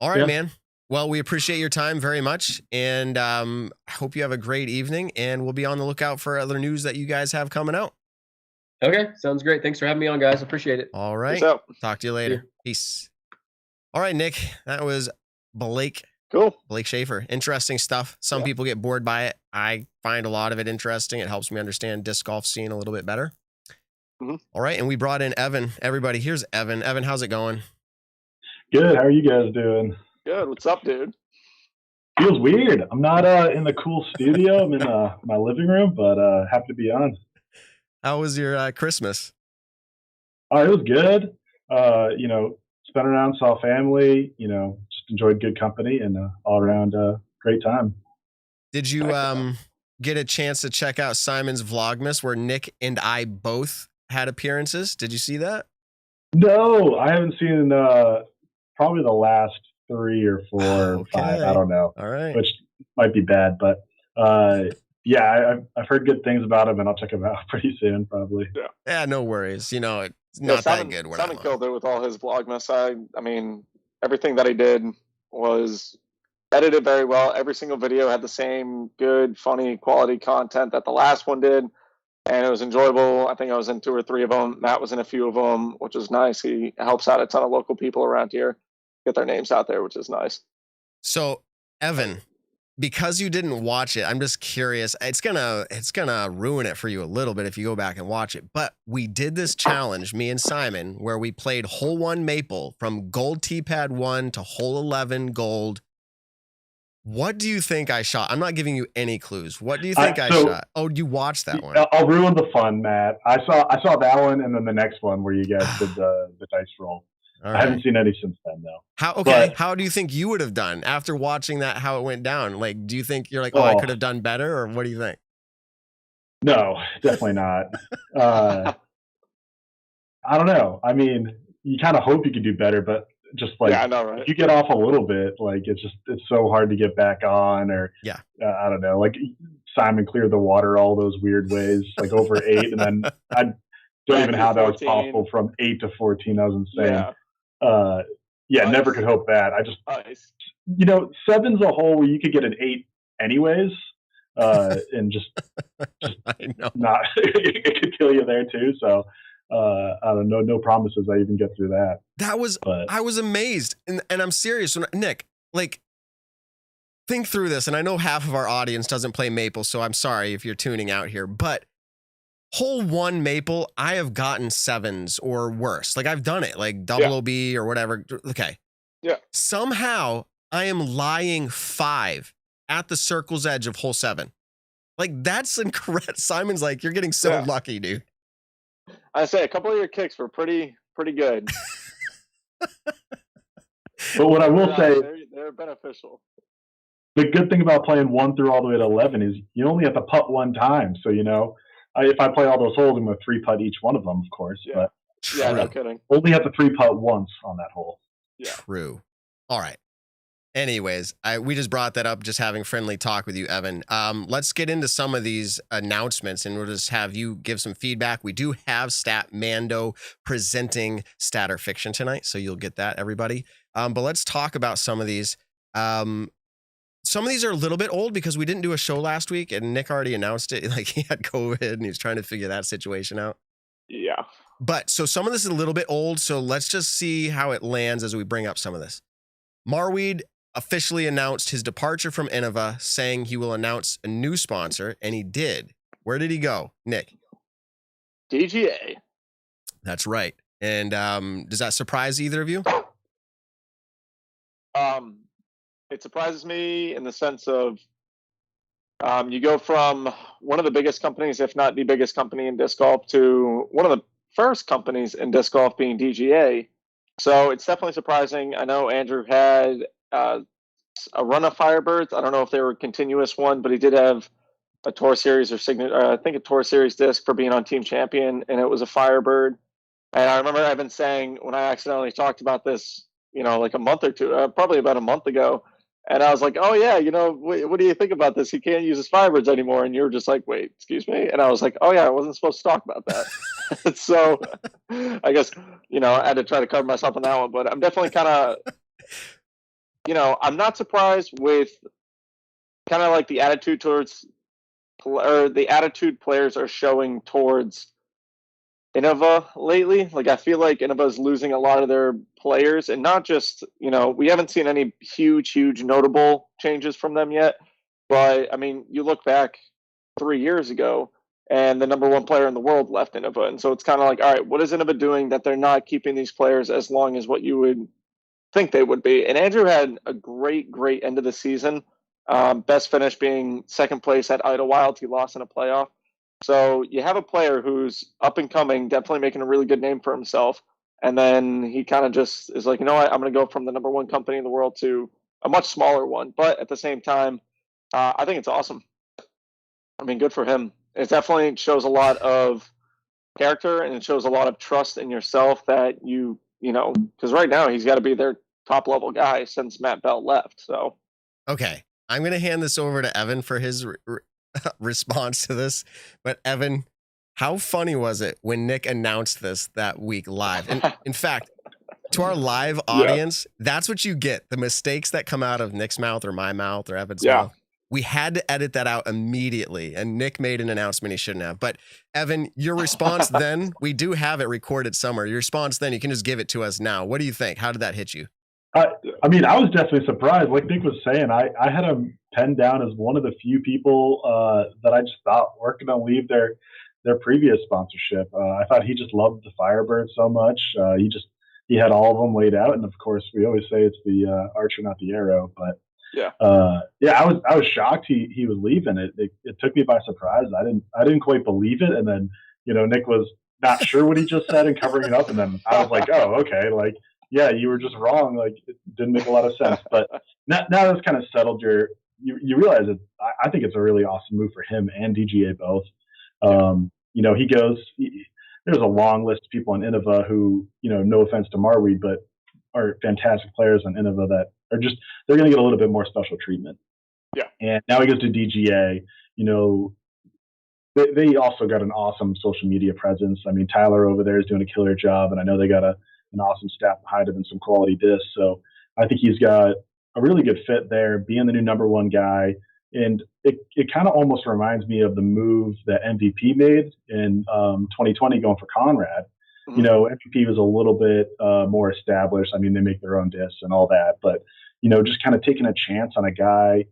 All right, man. Well, we appreciate your time very much, and I hope you have a great evening, and we'll be on the lookout for other news that you guys have coming out. Okay, sounds great. Thanks for having me on, guys. Appreciate it. All right. Talk to you later. Peace. All right, Nick. That was Blake. Cool. Blake Shafer. Interesting stuff. Some people get bored by it. I find a lot of it interesting. It helps me understand disc golf scene a little bit better. All right, and we brought in Evan. Everybody, here's Evan. Evan, how's it going? Good. How are you guys doing? Good. What's up, dude? Feels weird. I'm not in the cool studio. I'm in my living room, but happy to be on. How was your Christmas? It was good. Spent around, saw family, just enjoyed good company and all around great time. Did you get a chance to check out Simon's Vlogmas where Nick and I both had appearances? Did you see that? No, I haven't seen probably the last 3 or 4 or 5. I don't know. All right. Which might be bad, but I've heard good things about him, and I'll check him out pretty soon, probably. Yeah, no worries. It's not that good. Simon killed it with all his Vlogmas. I mean, everything that he did was edited very well. Every single video had the same good, funny, quality content that the last one did, and it was enjoyable. I think I was in 2 or 3 of them. Matt was in a few of them, which was nice. He helps out a ton of local people around here get their names out there, which is nice. So, Evan, because you didn't watch it, I'm just curious. It's gonna ruin it for you a little bit if you go back and watch it. But we did this challenge, me and Simon, where we played hole 1 maple from gold tee pad 1 to hole 11 gold. What do you think I shot? I'm not giving you any clues. What do you think I shot? Oh, you watched that one? I'll ruin the fun, Matt. I saw that one, and then the next one where you guys did the dice roll. Right. I haven't seen any since then, though. How do you think you would have done after watching that? How it went down? Like, do you think you're like, I could have done better, or what do you think? No, definitely not. I don't know. I mean, you kind of hope you could do better, but just like I know, right? If you get off a little bit, like it's so hard to get back on, or I don't know. Like Simon cleared the water all those weird ways, like over 8, and then I don't even know how that was possible from 8 to 14. That was insane. Never could hope that. I just, 7's a hole where you could get an 8 anyways, and just I know. not it could kill you there too. So I don't know. No promises I even get through that. I was amazed, and I'm serious. Nick, like, think through this, and I know half of our audience doesn't play maple, so I'm sorry if you're tuning out here, but hole 1 maple, I have gotten 7s or worse. Like, I've done it, like double OB or whatever. Okay. Yeah. Somehow I am lying 5 at the circle's edge of hole 7. Like, that's incredible. Simon's like, you're getting so lucky, dude. I say a couple of your kicks were pretty good. But what I will say, they're beneficial. The good thing about playing 1 through all the way to 11 is you only have to putt 1 time. So, if I play all those holes, I'm going to 3-putt each one of them, of course. Yeah. But no kidding. Only have to 3-putt once on that hole. Yeah. True. All right. Anyways, we just brought that up, just having friendly talk with you, Evan. Let's get into some of these announcements, and we'll just have you give some feedback. We do have Statmando presenting Stat or Fiction tonight, so you'll get that, everybody. But let's talk about some of these. Some of these are a little bit old because we didn't do a show last week, and Nick already announced it. Like, he had COVID, and he was trying to figure that situation out. Yeah. But so some of this is a little bit old, so let's just see how it lands as we bring up some of this. Marweed officially announced his departure from Innova, saying he will announce a new sponsor, and he did. Where did he go, Nick? PDGA. That's right. And does that surprise either of you? It surprises me in the sense of you go from one of the biggest companies, if not the biggest company in disc golf, to one of the first companies in disc golf being DGA. So it's definitely surprising. I know Andrew had a run of Firebirds. I don't know if they were a continuous one, but he did have a Tour Series I think a Tour Series disc for being on Team Champion, and it was a Firebird. And I remember Evan saying when I accidentally talked about this, like a month or two, probably about a month ago, and I was like, oh yeah, what do you think about this? He can't use his Firebirds anymore. And you were just like, wait, excuse me? And I was like, oh yeah, I wasn't supposed to talk about that. So I guess, I had to try to cover myself on that one, but I'm definitely kind of, I'm not surprised with kind of like the attitude the attitude players are showing towards Innova lately. Like, I feel like Innova is losing a lot of their players, and not just, we haven't seen any huge notable changes from them yet. But I mean, you look back 3 years ago, and the number 1 player in the world left Innova, and so it's kind of like, all right, what is Innova doing that they're not keeping these players as long as what you would think they would be? And Andrew had a great end of the season. Best finish being second place at Idlewild. He lost in a playoff. So you have a player who's up and coming, definitely making a really good name for himself. And then he kind of just is like, you know what, I'm going to go from the number 1 company in the world to a much smaller one. But at the same time, I think it's awesome. I mean, good for him. It definitely shows a lot of character, and it shows a lot of trust in yourself that because right now he's got to be their top level guy since Matt Bell left. So, okay, I'm going to hand this over to Evan for his response to this. But Evan, how funny was it when Nick announced this that week live? And in fact, to our live audience, that's what you get. The mistakes that come out of Nick's mouth or my mouth or Evan's mouth. We had to edit that out immediately. And Nick made an announcement he shouldn't have. But Evan, your response then, we do have it recorded somewhere. Your response then, you can just give it to us now. What do you think? How did that hit you? I mean, I was definitely surprised. Like Nick was saying, I had him penned down as one of the few people that I just thought weren't going to leave their previous sponsorship. I thought he just loved the Firebird so much. He had all of them laid out, and of course, we always say it's the archer, not the arrow. But I was shocked he was leaving. It took me by surprise. I didn't quite believe it, and then Nick was not sure what he just said and covering it up, and then I was like, oh, okay, like. Yeah, you were just wrong. Like, it didn't make a lot of sense. But now that's kind of settled you realize that I think it's a really awesome move for him and DGA both. There's a long list of people on Innova who, no offense to Marweed, but are fantastic players on Innova that are they're going to get a little bit more special treatment. Yeah. And now he goes to DGA, they also got an awesome social media presence. I mean, Tyler over there is doing a killer job, and I know they got an awesome staff behind him and some quality discs. So I think he's got a really good fit there, being the new number one guy. And it kind of almost reminds me of the move that MVP made in 2020 going for Conrad. Mm-hmm. MVP was a little bit more established. I mean, they make their own discs and all that, but, just kind of taking a chance on a guy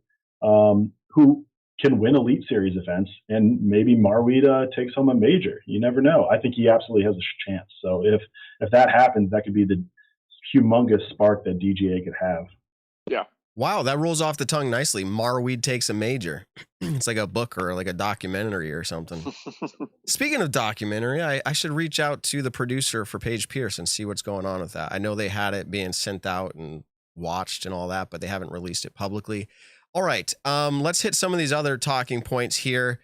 who can win Elite Series events, and maybe Marweed takes home a major. You never know. I think he absolutely has a chance. So if that happens, that could be the humongous spark that DGA could have. Yeah. Wow, that rolls off the tongue nicely. Marweed takes a major. It's like a book or like a documentary or something. Speaking of documentary, I should reach out to the producer for Paige Pierce and see what's going on with that. I know they had it being sent out and watched and all that, but they haven't released it publicly. All right, let's hit some of these other talking points here.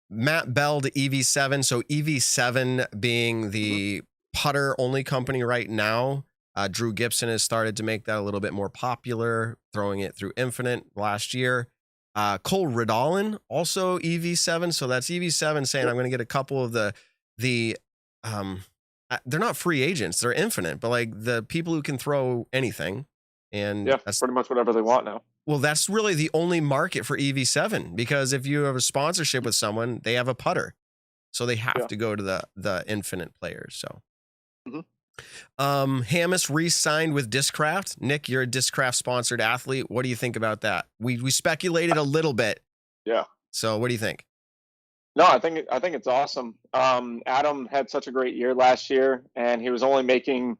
Matt Bell to EV7. So EV7 being the putter-only company right now. Drew Gibson has started to make that a little bit more popular, throwing it through Infinite last year. Cole Ridolin, also EV7. So that's EV7 saying, I'm going to get a couple of they're not free agents, they're Infinite, but like the people who can throw anything. And that's pretty much whatever they want now. Well, that's really the only market for EV7, because if you have a sponsorship with someone, they have a putter. So they have to go to the Infinite players. So Hamas re-signed with Discraft. Nick, you're a Discraft sponsored athlete. What do you think about that? We speculated a little bit. Yeah. So what do you think? No, I think it's awesome. Adam had such a great year last year, and he was only making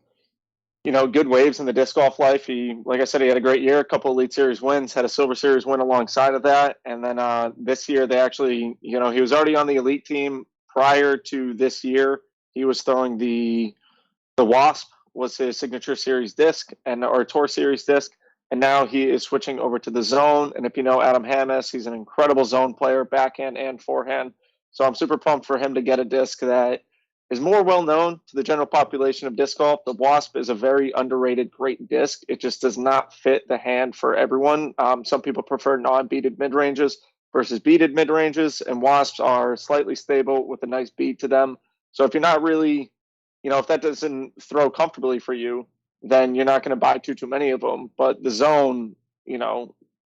good waves in the disc golf life. Like I said, he had a great year, a couple Elite Series wins, had a Silver Series win alongside of that. And then this year they actually, he was already on the Elite team prior to this year. He was throwing the Wasp was his signature series disc or Tour Series disc. And now he is switching over to the Zone. And if you know Adam Hamas, he's an incredible Zone player, backhand and forehand. So I'm super pumped for him to get a disc that is more well known to the general population of disc golf. The Wasp is a very underrated, great disc. It just does not fit the hand for everyone. Some people prefer non-beaded mid-ranges versus beaded mid-ranges, and Wasps are slightly stable with a nice bead to them. So if you're not really, if that doesn't throw comfortably for you, then you're not going to buy too many of them. But the Zone,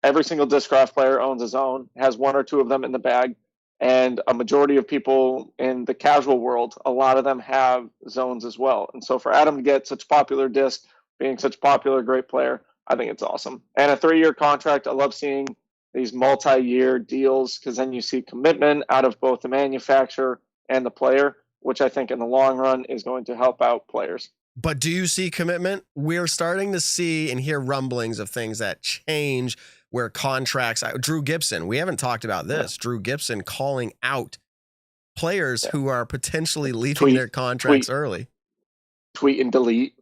every single Discraft player owns a Zone, has one or two of them in the bag. And a majority of people in the casual world, a lot of them have Zones as well. And so for Adam to get such popular disc, being such a popular, great player, I think it's awesome. And a 3-year contract, I love seeing these multi-year deals, because then you see commitment out of both the manufacturer and the player, which I think in the long run is going to help out players. But do you see commitment? We're starting to see and hear rumblings of things that change, where contracts, Drew Gibson, we haven't talked about this. Drew Gibson calling out players who are potentially leaving their contracts early. Tweet and delete.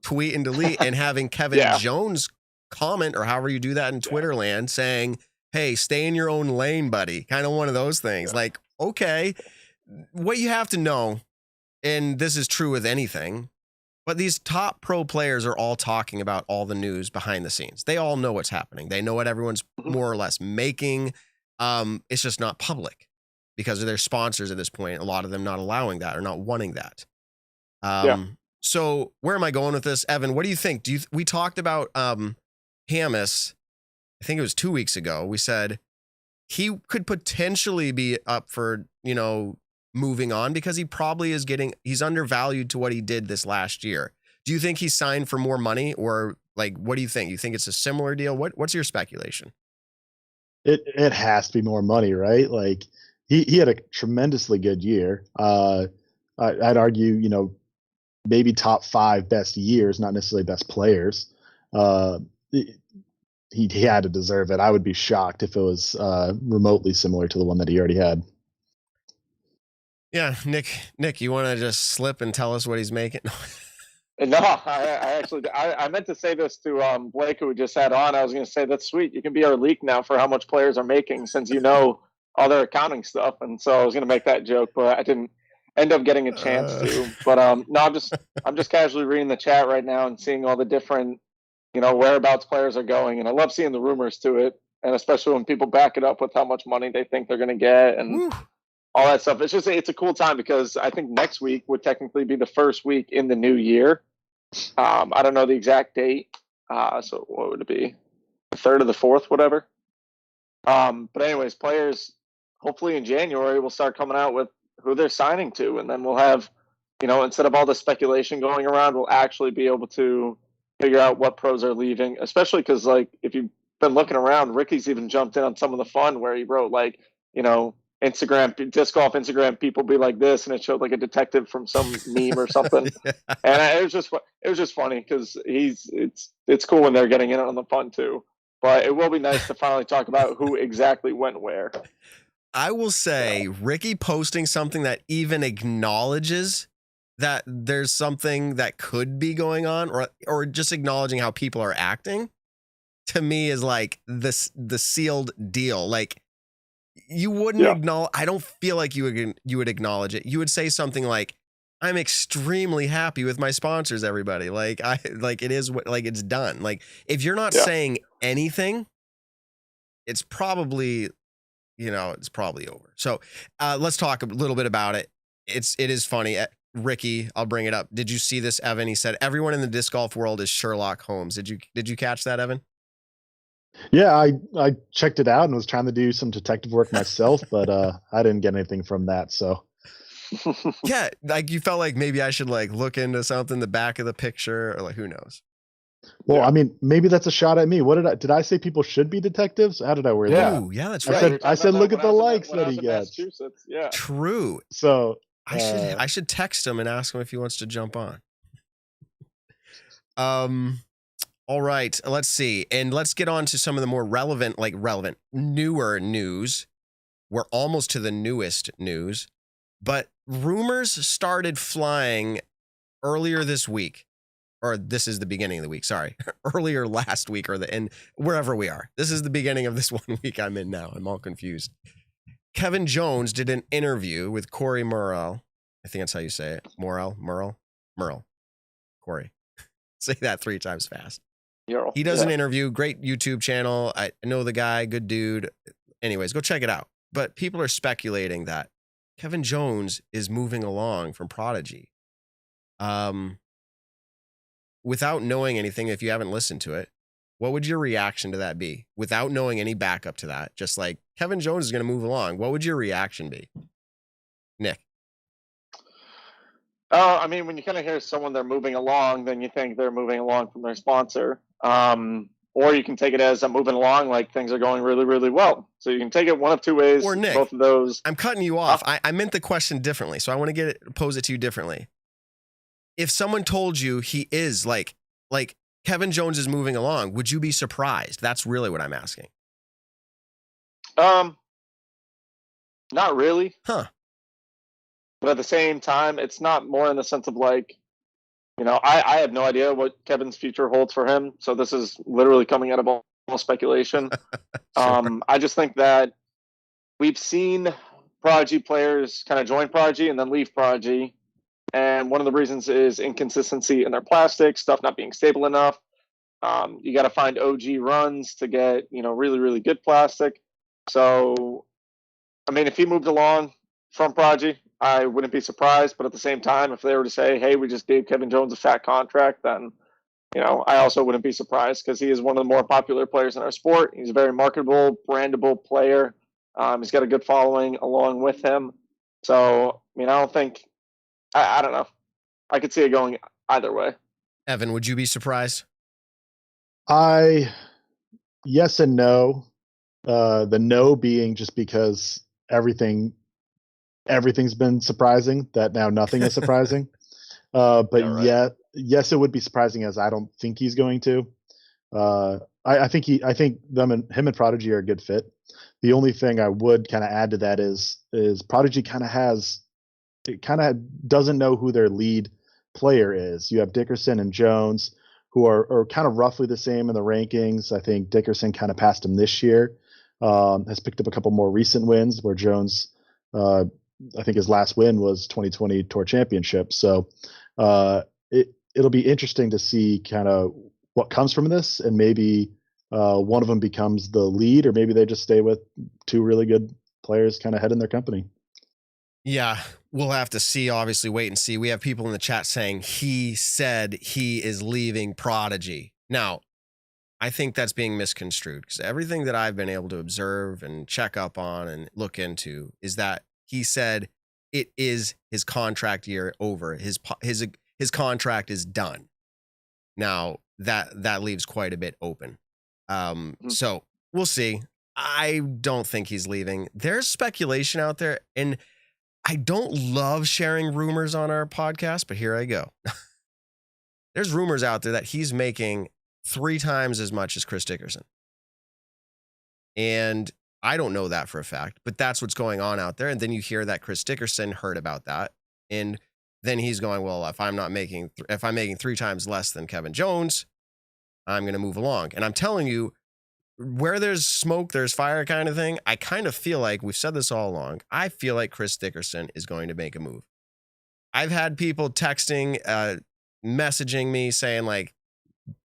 And having Kevin Jones comment, or however you do that in Twitter land, saying, hey, stay in your own lane, buddy. Kind of one of those things. Like, okay, what you have to know, and this is true with anything, but these top pro players are all talking about all the news behind the scenes. They all know what's happening. They know what everyone's more or less making. It's just not public because of their sponsors at this point. A lot of them not allowing that or not wanting that. So where am I going with this, Evan? What do you think? We talked about Hamas, I think it was 2 weeks ago. We said he could potentially be up for, moving on because he probably he's undervalued to what he did this last year. Do you think he signed for more money, or like, what do you think? You think it's a similar deal? What's your speculation? It has to be more money, right? Like he had a tremendously good year. I'd argue, maybe top 5 best years, not necessarily best players. He had to deserve it. I would be shocked if it was remotely similar to the one that he already had. Yeah, Nick, you want to just slip and tell us what he's making? No, I meant to say this to Blake, who we just had on. I was going to say, that's sweet. You can be our leak now for how much players are making, since all their accounting stuff. And so I was going to make that joke, but I didn't end up getting a chance to. But no, I'm just casually reading the chat right now and seeing all the different whereabouts players are going, and I love seeing the rumors to it, and especially when people back it up with how much money they think they're going to get and all that stuff. It's a cool time because I think next week would technically be the first week in the new year. I don't know the exact date, so what would it be? The 3rd or the 4th, whatever. But anyways, players hopefully in January will start coming out with who they're signing to, and then we'll have, instead of all the speculation going around, we'll actually be able to figure out what pros are leaving, especially because, like, if you've been looking around, Ricky's even jumped in on some of the fun where he wrote, like, Instagram, disc golf Instagram people be like this, and it showed like a detective from some meme or something. Yeah. And it was just funny because it's cool when they're getting in on the fun too. But it will be nice to finally talk about who exactly went where. I will say, Ricky posting something that even acknowledges that there's something that could be going on, or just acknowledging how people are acting, to me is like the sealed deal. Like, you wouldn't acknowledge. I don't feel like you would acknowledge it. You would say something like, "I'm extremely happy with my sponsors, everybody." Like, it is like it's done. Like, if you're not saying anything, it's probably over. So let's talk a little bit about it. It is funny. Ricky, I'll bring it up. Did you see this, Evan? He said everyone in the disc golf world is Sherlock Holmes. Did you catch that, Evan? Yeah, I checked it out and was trying to do some detective work myself, but I didn't get anything from that. So yeah, like you felt like maybe I should like look into something, the back of the picture, or like who knows. Well, I mean, maybe that's a shot at me. What did I say? People should be detectives? How did I word that? Ooh, yeah, that's right. I said look at the likes that he gets. Yeah, true. So I should text him and ask him if he wants to jump on. All right, let's see. And let's get on to some of the more relevant, newer news. We're almost to the newest news, but rumors started flying earlier this week, or this is the beginning of the week. Sorry, earlier last week, and wherever we are. This is the beginning of this 1 week I'm in now. I'm all confused. Kevin Jones did an interview with Corey Merle. I think that's how you say it. Merle. Corey. Say that 3 times fast. He does an interview, great YouTube channel. I know the guy, good dude. Anyways, go check it out. But people are speculating that Kevin Jones is moving along from Prodigy. Without knowing anything, if you haven't listened to it, what would your reaction to that be? Without knowing any backup to that, just like Kevin Jones is going to move along, what would your reaction be? Nick? I mean, when you kind of hear someone they're moving along, then you think they're moving along from their sponsor. Or you can take it as I'm moving along, like things are going really, really well. So you can take it one of 2 ways. Or Nick, both of those. I'm cutting you off. I meant the question differently, so I want to pose it to you differently. If someone told you he is like Kevin Jones is moving along, would you be surprised? That's really what I'm asking. Not really. Huh. But at the same time, it's not more in the sense of like, I have no idea what Kevin's future holds for him. So this is literally coming out of all speculation. Sure. I just think that we've seen Prodigy players kind of join Prodigy and then leave Prodigy. And one of the reasons is inconsistency in their plastic, stuff not being stable enough. You got to find OG runs to get, really, really good plastic. So, I mean, if he moved along from Prodigy, I wouldn't be surprised. But at the same time, if they were to say, hey, we just gave Kevin Jones a fat contract, then, I also wouldn't be surprised because he is one of the more popular players in our sport. He's a very marketable, brandable player. He's got a good following along with him. So, I don't think, I don't know. I could see it going either way. Evan, would you be surprised? Yes and no. The no being just because everything's been surprising, that now nothing is surprising. Yes, it would be surprising, as I don't think he's going to. I think him and Prodigy are a good fit. The only thing I would kind of add to that is Prodigy kind of doesn't know who their lead player is. You have Dickerson and Jones, who are kind of roughly the same in the rankings. I think Dickerson kind of passed him this year. Has picked up a couple more recent wins, where Jones, I think his last win was 2020 Tour Championship. So it'll be interesting to see kind of what comes from this, and maybe one of them becomes the lead, or maybe they just stay with two really good players kind of heading their company. Yeah, we'll have to see, obviously wait and see. We have people in the chat saying he said he is leaving Prodigy. Now, I think that's being misconstrued, because everything that I've been able to observe and check up on and look into is that he said it is his contract year over. His contract is done. Now, that leaves quite a bit open. So we'll see. I don't think he's leaving. There's speculation out there, and I don't love sharing rumors on our podcast, but here I go. There's rumors out there that he's making 3 times as much as Chris Dickerson. And I don't know that for a fact, but that's what's going on out there. And then you hear that Chris Dickerson heard about that. And then he's going, well, if I'm making 3 times less than Kevin Jones, I'm going to move along. And I'm telling you, where there's smoke, there's fire kind of thing. I kind of feel like, we've said this all along, I feel like Chris Dickerson is going to make a move. I've had people texting, messaging me saying like,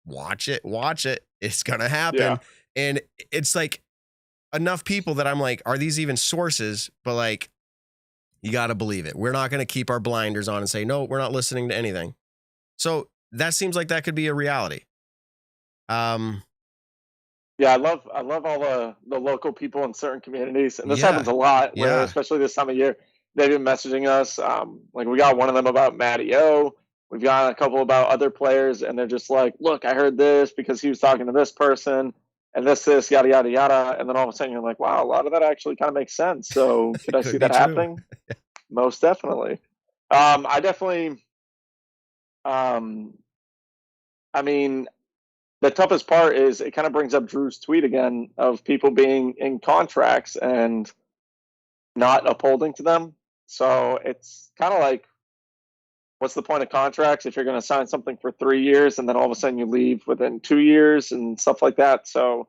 watch it. It's going to happen. Yeah. And it's like enough people that I'm like, are these even sources? But like, you got to believe it. We're not going to keep our blinders on and say, no, we're not listening to anything. So that seems like that could be a reality. Yeah, I love all the local people in certain communities, and this happens a lot. Where especially this time of year, they've been messaging us. Like we got one of them about Matty O. We've got a couple about other players, and they're just like, "Look, I heard this because he was talking to this person, and this, yada yada yada." And then all of a sudden, you're like, "Wow, a lot of that actually kind of makes sense." So could I see that happening? Most definitely. I definitely. I mean, the toughest part is it kind of brings up Drew's tweet again of people being in contracts and not upholding to them. So it's kind of like, what's the point of contracts if you're going to sign something for 3 years and then all of a sudden you leave within 2 years and stuff like that? So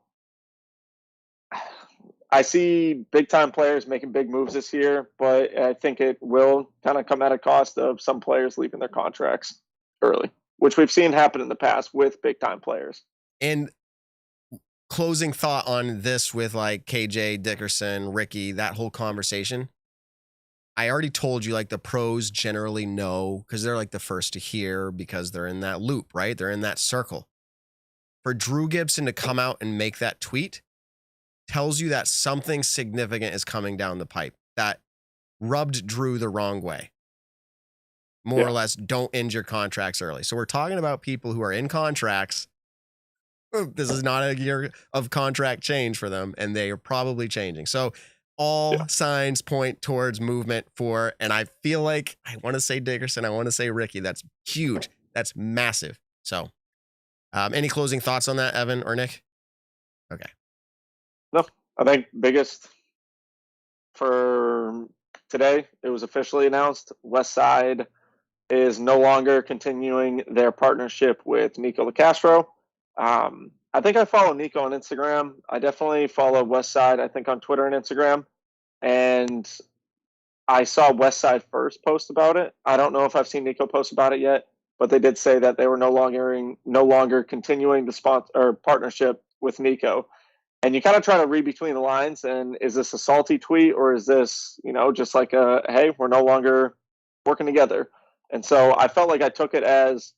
I see big time players making big moves this year, but I think it will kind of come at a cost of some players leaving their contracts early, which we've seen happen in the past with big time players. And closing thought on this with like KJ, Dickerson, Ricky, that whole conversation. I already told you, like, the pros generally know because they're like the first to hear because they're in that loop, right? They're in that circle. For Drew Gibson to come out and make that tweet tells you that something significant is coming down the pipe that rubbed Drew the wrong way. More or less, don't end your contracts early. So we're talking about people who are in contracts. This is not a year of contract change for them, and they are probably changing. So all signs point towards movement for, and I feel like I want to say Dickerson, I want to say Ricky. That's huge. That's massive. So any closing thoughts on that, Evan or Nick? Okay. No, I think biggest for today, it was officially announced Westside is no longer continuing their partnership with Nikko Locastro. I think I follow Nikko on Instagram. I definitely follow Westside, I think, on Twitter and Instagram. And I saw Westside first post about it. I don't know if I've seen Nikko post about it yet, but they did say that they were no longer continuing the sponsor or partnership with Nikko. And you kind of try to read between the lines, and is this a salty tweet, or is this, just like hey, we're no longer working together? And so I felt like I took it as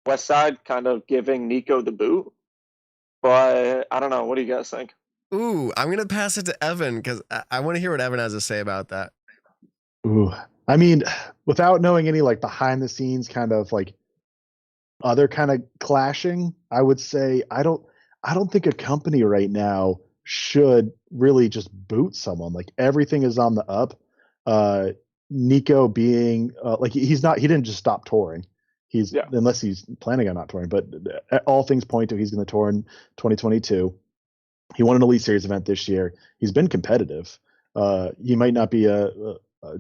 West Side kind of giving Nikko the boot. But I don't know. What do you guys think? Ooh, I'm going to pass it to Evan because I want to hear what Evan has to say about that. Ooh, I mean, without knowing any like behind the scenes kind of like other kind of clashing, I would say I don't think a company right now should really just boot someone. Like everything is on the up. Nikko being like he didn't just stop touring. Unless he's planning on not touring, but all things point to he's going to tour in 2022. He won an Elite Series event this year. He's been competitive. He might not be a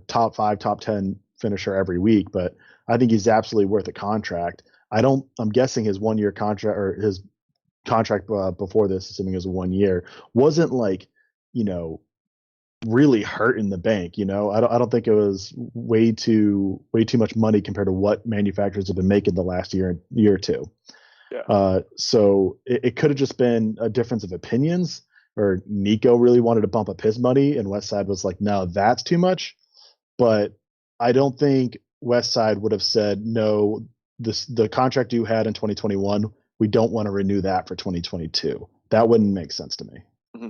top 5, top 10 finisher every week, but I think he's absolutely worth a contract. I'm guessing his 1 year contract or his contract before this, assuming it was 1 year, wasn't like, really hurting the bank. I don't think it was way too much money compared to what manufacturers have been making the last year or two. Yeah. So it could have just been a difference of opinions, or Nikko really wanted to bump up his money and Westside was like, no, that's too much. But I don't think Westside would have said, no, the contract you had in 2021, we don't want to renew that for 2022. That wouldn't make sense to me. Mm-hmm.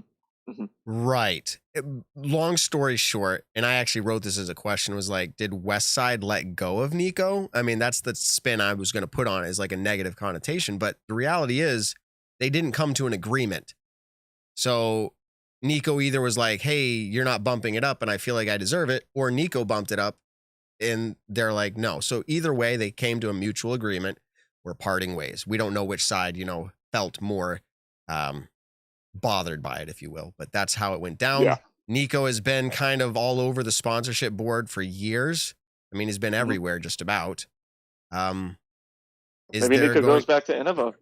Mm-hmm. Right. Long story short, and I actually wrote this as a question, was like, did Westside let go of Nikko? I mean, that's the spin I was going to put on it, as like a negative connotation. But the reality is they didn't come to an agreement. So Nikko either was like, hey, you're not bumping it up and I feel like I deserve it, or Nikko bumped it up and they're like, no. So either way, they came to a mutual agreement. We're parting ways. We don't know which side, felt more bothered by it, if you will, but that's how it went down. Yeah. Nikko has been kind of all over the sponsorship board for years. I mean, he's been everywhere just about. Maybe Nikko goes back to Innova.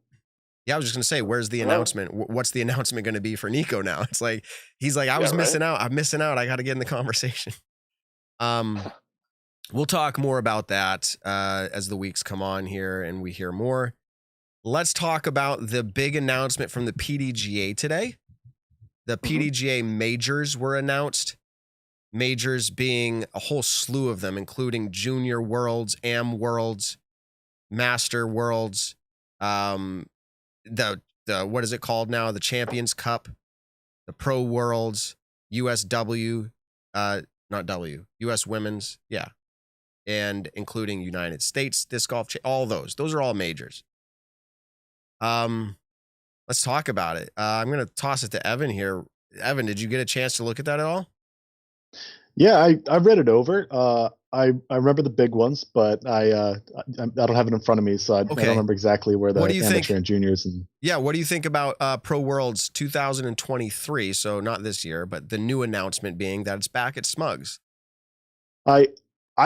Yeah, I was just going to say, where's the announcement? What's the announcement going to be for Nikko now? It's like, he's like, I was missing out. I'm missing out. I got to get in the conversation. We'll talk more about that as the weeks come on here and we hear more. Let's talk about the big announcement from the PDGA today. The PDGA majors were announced. Majors being a whole slew of them, including Junior Worlds, Am Worlds, Master Worlds, the what is it called now? The Champions Cup, the Pro Worlds, USW, US Women's, yeah, and including United States Disc Golf, all those are all majors. Let's talk about it. I'm going to toss it to Evan here. Evan, did you get a chance to look at that at all? Yeah, I read it over. I remember the big ones, but I don't have it in front of me, so I don't remember exactly where the amateur and juniors and. Yeah, what do you think about Pro Worlds 2023? So not this year, but the new announcement being that it's back at Smugs. I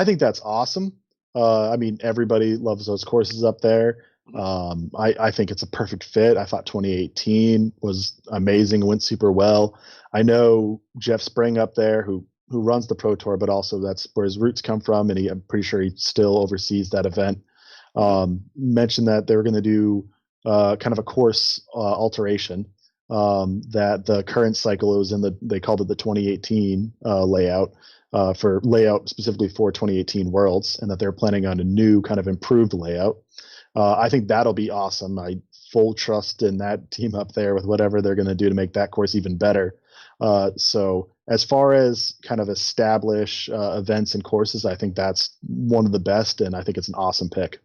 think that's awesome. I mean, everybody loves those courses up there. I think it's a perfect fit. I thought 2018 was amazing, went super well. I know Jeff Spring up there, who runs the Pro Tour, but also that's where his roots come from, and I'm pretty sure he still oversees that event. Mentioned that they were going to do kind of a course alteration, that the current cycle was they called it the 2018 layout, for layout specifically for 2018 Worlds, and that they're planning on a new kind of improved layout. I think that'll be awesome. I full trust in that team up there with whatever they're going to do to make that course even better. So as far as kind of establish events and courses, I think that's one of the best, and I think it's an awesome pick.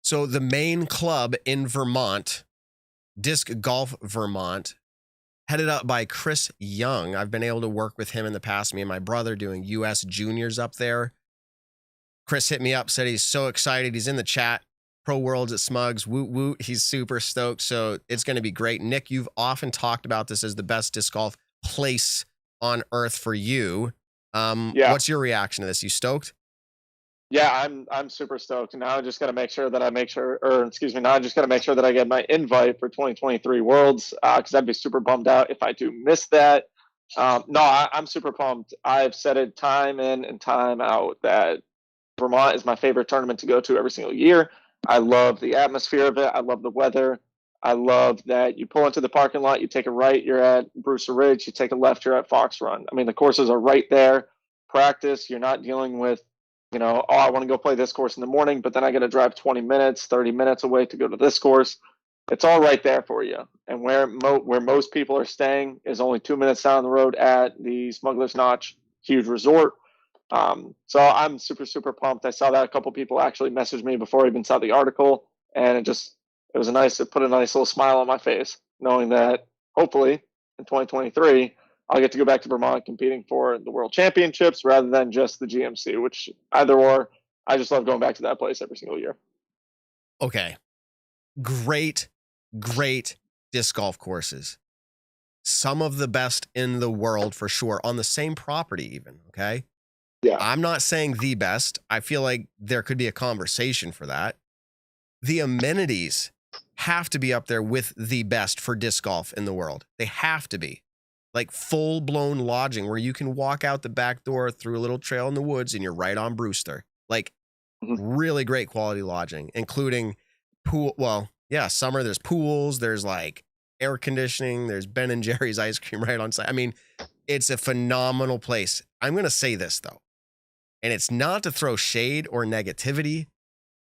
So the main club in Vermont, Disc Golf Vermont, headed up by Chris Young. I've been able to work with him in the past, me and my brother doing US juniors up there. Chris hit me up, said he's so excited. He's in the chat. Pro Worlds at Smugs, woot woot. He's super stoked. So it's going to be great. Nick, you've often talked about this as the best disc golf place on earth for you. What's your reaction to this? You stoked? Yeah, I'm super stoked. Now I just got to make sure that I now I just got to make sure that I get my invite for 2023 Worlds, because I'd be super bummed out if I do miss that. I'm super pumped. I've said it time in and time out that Vermont is my favorite tournament to go to every single year. I love the atmosphere of it. I love the weather. I love that you pull into the parking lot, you take a right, you're at Brewster Ridge, you take a left, you're at Fox Run. I mean, the courses are right there. Practice, you're not dealing with, oh, I want to go play this course in the morning, but then I got to drive 20 minutes, 30 minutes away to go to this course. It's all right there for you. And where most people are staying is only 2 minutes down the road at the Smuggler's Notch huge resort. So I'm super, super pumped. I saw that a couple people actually messaged me before I even saw the article, and it put a nice little smile on my face, knowing that hopefully in 2023 I'll get to go back to Vermont competing for the World Championships rather than just the GMC, which either or. I just love going back to that place every single year. Okay. Great disc golf courses. Some of the best in the world for sure, on the same property even, okay? Yeah. I'm not saying the best. I feel like there could be a conversation for that. The amenities have to be up there with the best for disc golf in the world. They have to be. Like full-blown lodging where you can walk out the back door through a little trail in the woods and you're right on Brewster. Like really great quality lodging, including pool. Well, yeah, summer there's pools, there's like air conditioning, there's Ben and Jerry's ice cream right on site. I mean, it's a phenomenal place. I'm going to say this though, and it's not to throw shade or negativity.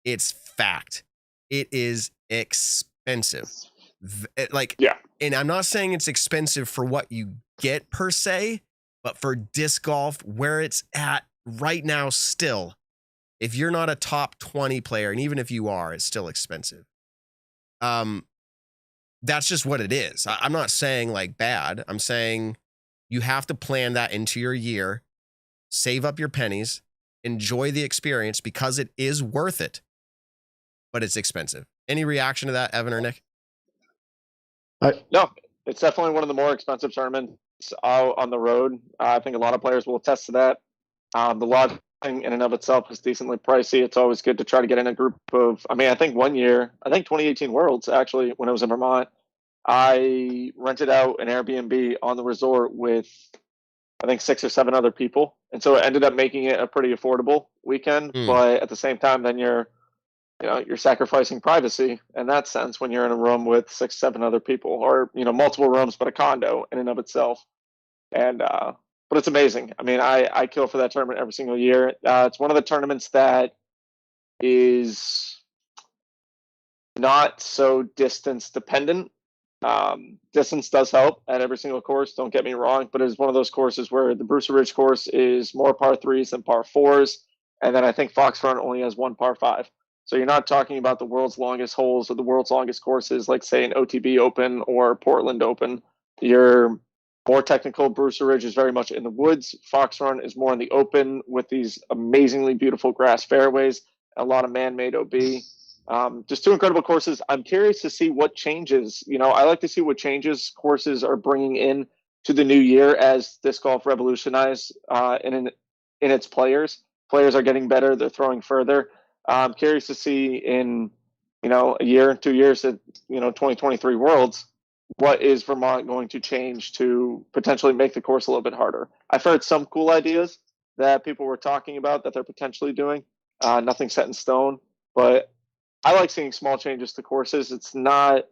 It's fact. It is expensive. And I'm not saying it's expensive for what you get per se, but for disc golf where it's at right now still, if you're not a top 20 player, and even if you are, it's still expensive. That's just what it is. I'm not saying like bad. I'm saying you have to plan that into your year, save up your pennies, enjoy the experience because it is worth it, but it's expensive. Any reaction to that, Evan or Nick? No, it's definitely one of the more expensive tournaments out on the road. I think a lot of players will attest to that. The lodging in and of itself is decently pricey. It's always good to try to get in a group of, I think 2018 Worlds, actually, when I was in Vermont, I rented out an Airbnb on the resort with, I think 6 or 7 other people. And so it ended up making it a pretty affordable weekend. But at the same time, then you're sacrificing privacy in that sense when you're in a room with 6, 7 other people, or, multiple rooms, but a condo in and of itself. And, but it's amazing. I mean, I kill for that tournament every single year. It's one of the tournaments that is not so distance dependent. Distance does help at every single course, don't get me wrong, but it's one of those courses where the Brewster Ridge course is more par 3s than par 4s. And then I think Fox Run only has 1 par 5. So you're not talking about the world's longest holes or the world's longest courses, like say an OTB Open or Portland Open. You're more technical. Brewster Ridge is very much in the woods. Fox Run is more in the open with these amazingly beautiful grass fairways, a lot of man-made OB. Just 2 incredible courses. I'm curious to see what changes. I like to see what changes courses are bringing in to the new year as disc golf revolutionized in its players. Players are getting better. They're throwing further. I'm curious to see in, a year, 2 years at, 2023 Worlds, what is Vermont going to change to potentially make the course a little bit harder? I've heard some cool ideas that people were talking about that they're potentially doing. Nothing set in stone, but I like seeing small changes to courses. It's not,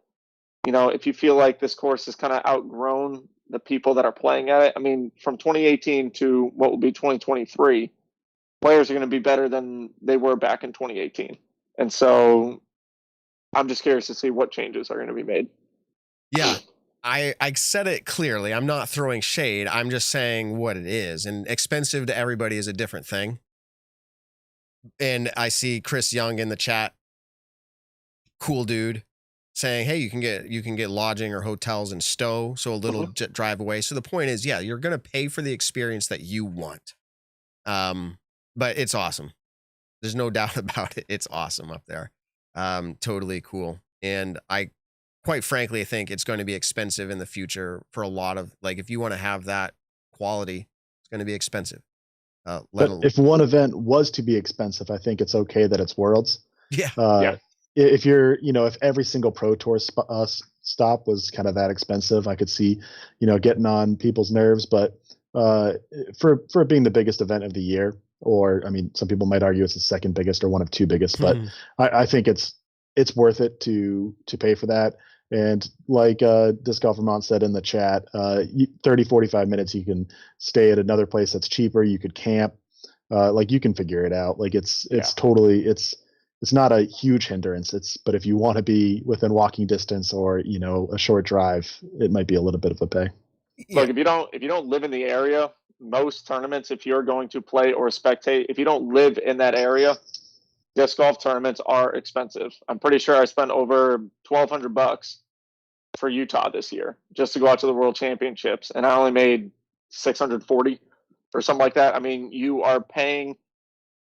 if you feel like this course has kind of outgrown the people that are playing at it. I mean, from 2018 to what will be 2023, players are going to be better than they were back in 2018. And so I'm just curious to see what changes are going to be made. Yeah, I said it clearly. I'm not throwing shade. I'm just saying what it is. And expensive to everybody is a different thing. And I see Chris Young in the chat, cool dude, saying, hey, you can get lodging or hotels in Stowe, so a little drive away. So the point is, yeah, you're going to pay for the experience that you want. But it's awesome. There's no doubt about it. It's awesome up there. Totally cool. And I, quite frankly, I think it's going to be expensive in the future for a lot of, like, if you want to have that quality, it's going to be expensive. If one event was to be expensive, I think it's okay that it's Worlds. Yeah. If you're, if every single Pro Tour stop was kind of that expensive, I could see, getting on people's nerves. But for it being the biggest event of the year, or some people might argue it's the second biggest or one of 2 biggest, but I think it's worth it to pay for that. And like Disc Golf Vermont said in the chat, 30, 45 minutes, you can stay at another place that's cheaper. You could camp. Like you can figure it out. Like it's totally, it's not a huge hindrance. But if you want to be within walking distance or, a short drive, it might be a little bit of a pay. Look, if you don't live in the area, most tournaments, if you're going to play or spectate, if you don't live in that area, disc golf tournaments are expensive. I'm pretty sure I spent over $1,200 for Utah this year just to go out to the World Championships, and I only made $640 or something like that. I mean, you are paying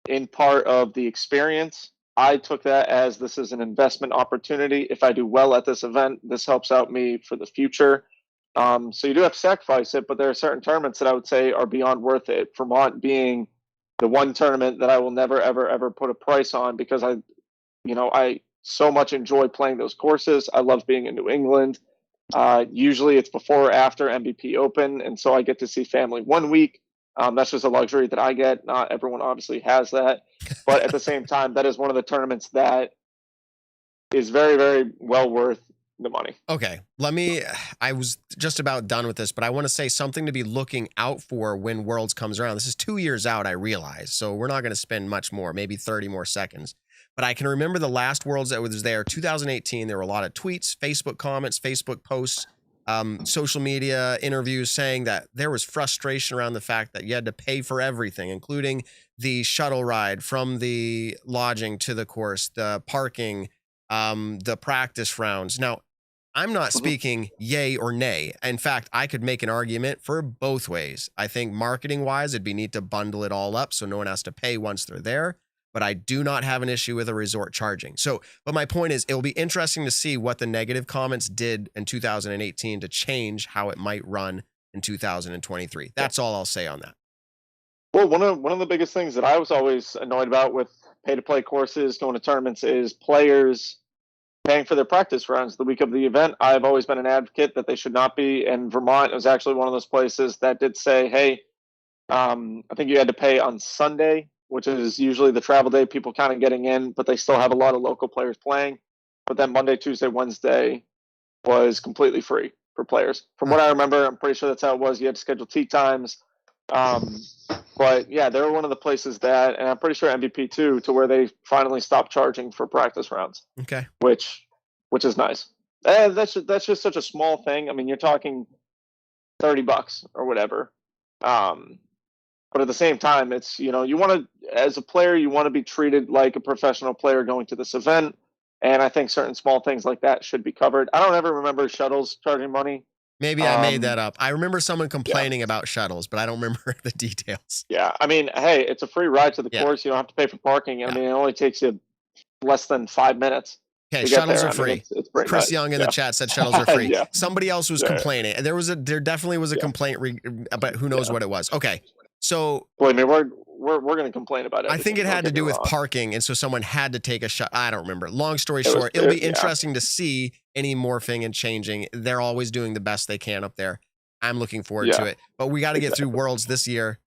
in part of the experience. I took that as this is an investment opportunity. If I do well at this event, this helps out me for the future. So you do have to sacrifice it, but there are certain tournaments that I would say are beyond worth it. Vermont being the one tournament that I will never, ever, ever put a price on because I so much enjoy playing those courses. I love being in New England. Usually it's before or after MVP Open, and so I get to see family 1 week. That's just a luxury that I get. Not everyone obviously has that. But at the same time, that is one of the tournaments that is very, very well worth the money. Okay. I was just about done with this, but I want to say something to be looking out for when Worlds comes around. This is 2 years out, I realize. So we're not going to spend much more, maybe 30 more seconds. But I can remember the last Worlds that was there, 2018, there were a lot of tweets, Facebook comments, Facebook posts, social media interviews saying that there was frustration around the fact that you had to pay for everything, including the shuttle ride from the lodging to the course, the parking, the practice rounds. Now, I'm not speaking yay or nay. In fact, I could make an argument for both ways. I think marketing wise, it'd be neat to bundle it all up so no one has to pay once they're there. But I do not have an issue with a resort charging. But my point is, it'll be interesting to see what the negative comments did in 2018 to change how it might run in 2023. That's all I'll say on that. Well, one of the biggest things that I was always annoyed about with pay-to-play courses, going to tournaments, is players paying for their practice rounds the week of the event. I've always been an advocate that they should not be. And Vermont was actually one of those places that did say, hey, I think you had to pay on Sunday, which is usually the travel day, people kind of getting in, but they still have a lot of local players playing. But then Monday, Tuesday, Wednesday was completely free for players. From what I remember, I'm pretty sure that's how it was. You had to schedule tee times. But yeah, they were one of the places that, and I'm pretty sure MVP too, to where they finally stopped charging for practice rounds. Okay. Which is nice. That's just such a small thing. I mean, you're talking $30 or whatever. But at the same time, it's, you want to, as a player, you want to be treated like a professional player going to this event. And I think certain small things like that should be covered. I don't ever remember shuttles charging money. Maybe I made that up. I remember someone complaining about shuttles, but I don't remember the details. Yeah. I mean, hey, it's a free ride to the course. You don't have to pay for parking. I mean, it only takes you less than 5 minutes. Okay, shuttles are free. It's Chris nice. Young in the chat said shuttles are free. Yeah. Somebody else was complaining. There definitely was a complaint, but who knows what it was. Okay. So, believe me, we're going to complain about it. I think it had to do with parking, and so someone had to take a shot. I don't remember. Long story short, it'll be interesting to see any morphing and changing. They're always doing the best they can up there. I'm looking forward to it. But we got to get through Worlds this year.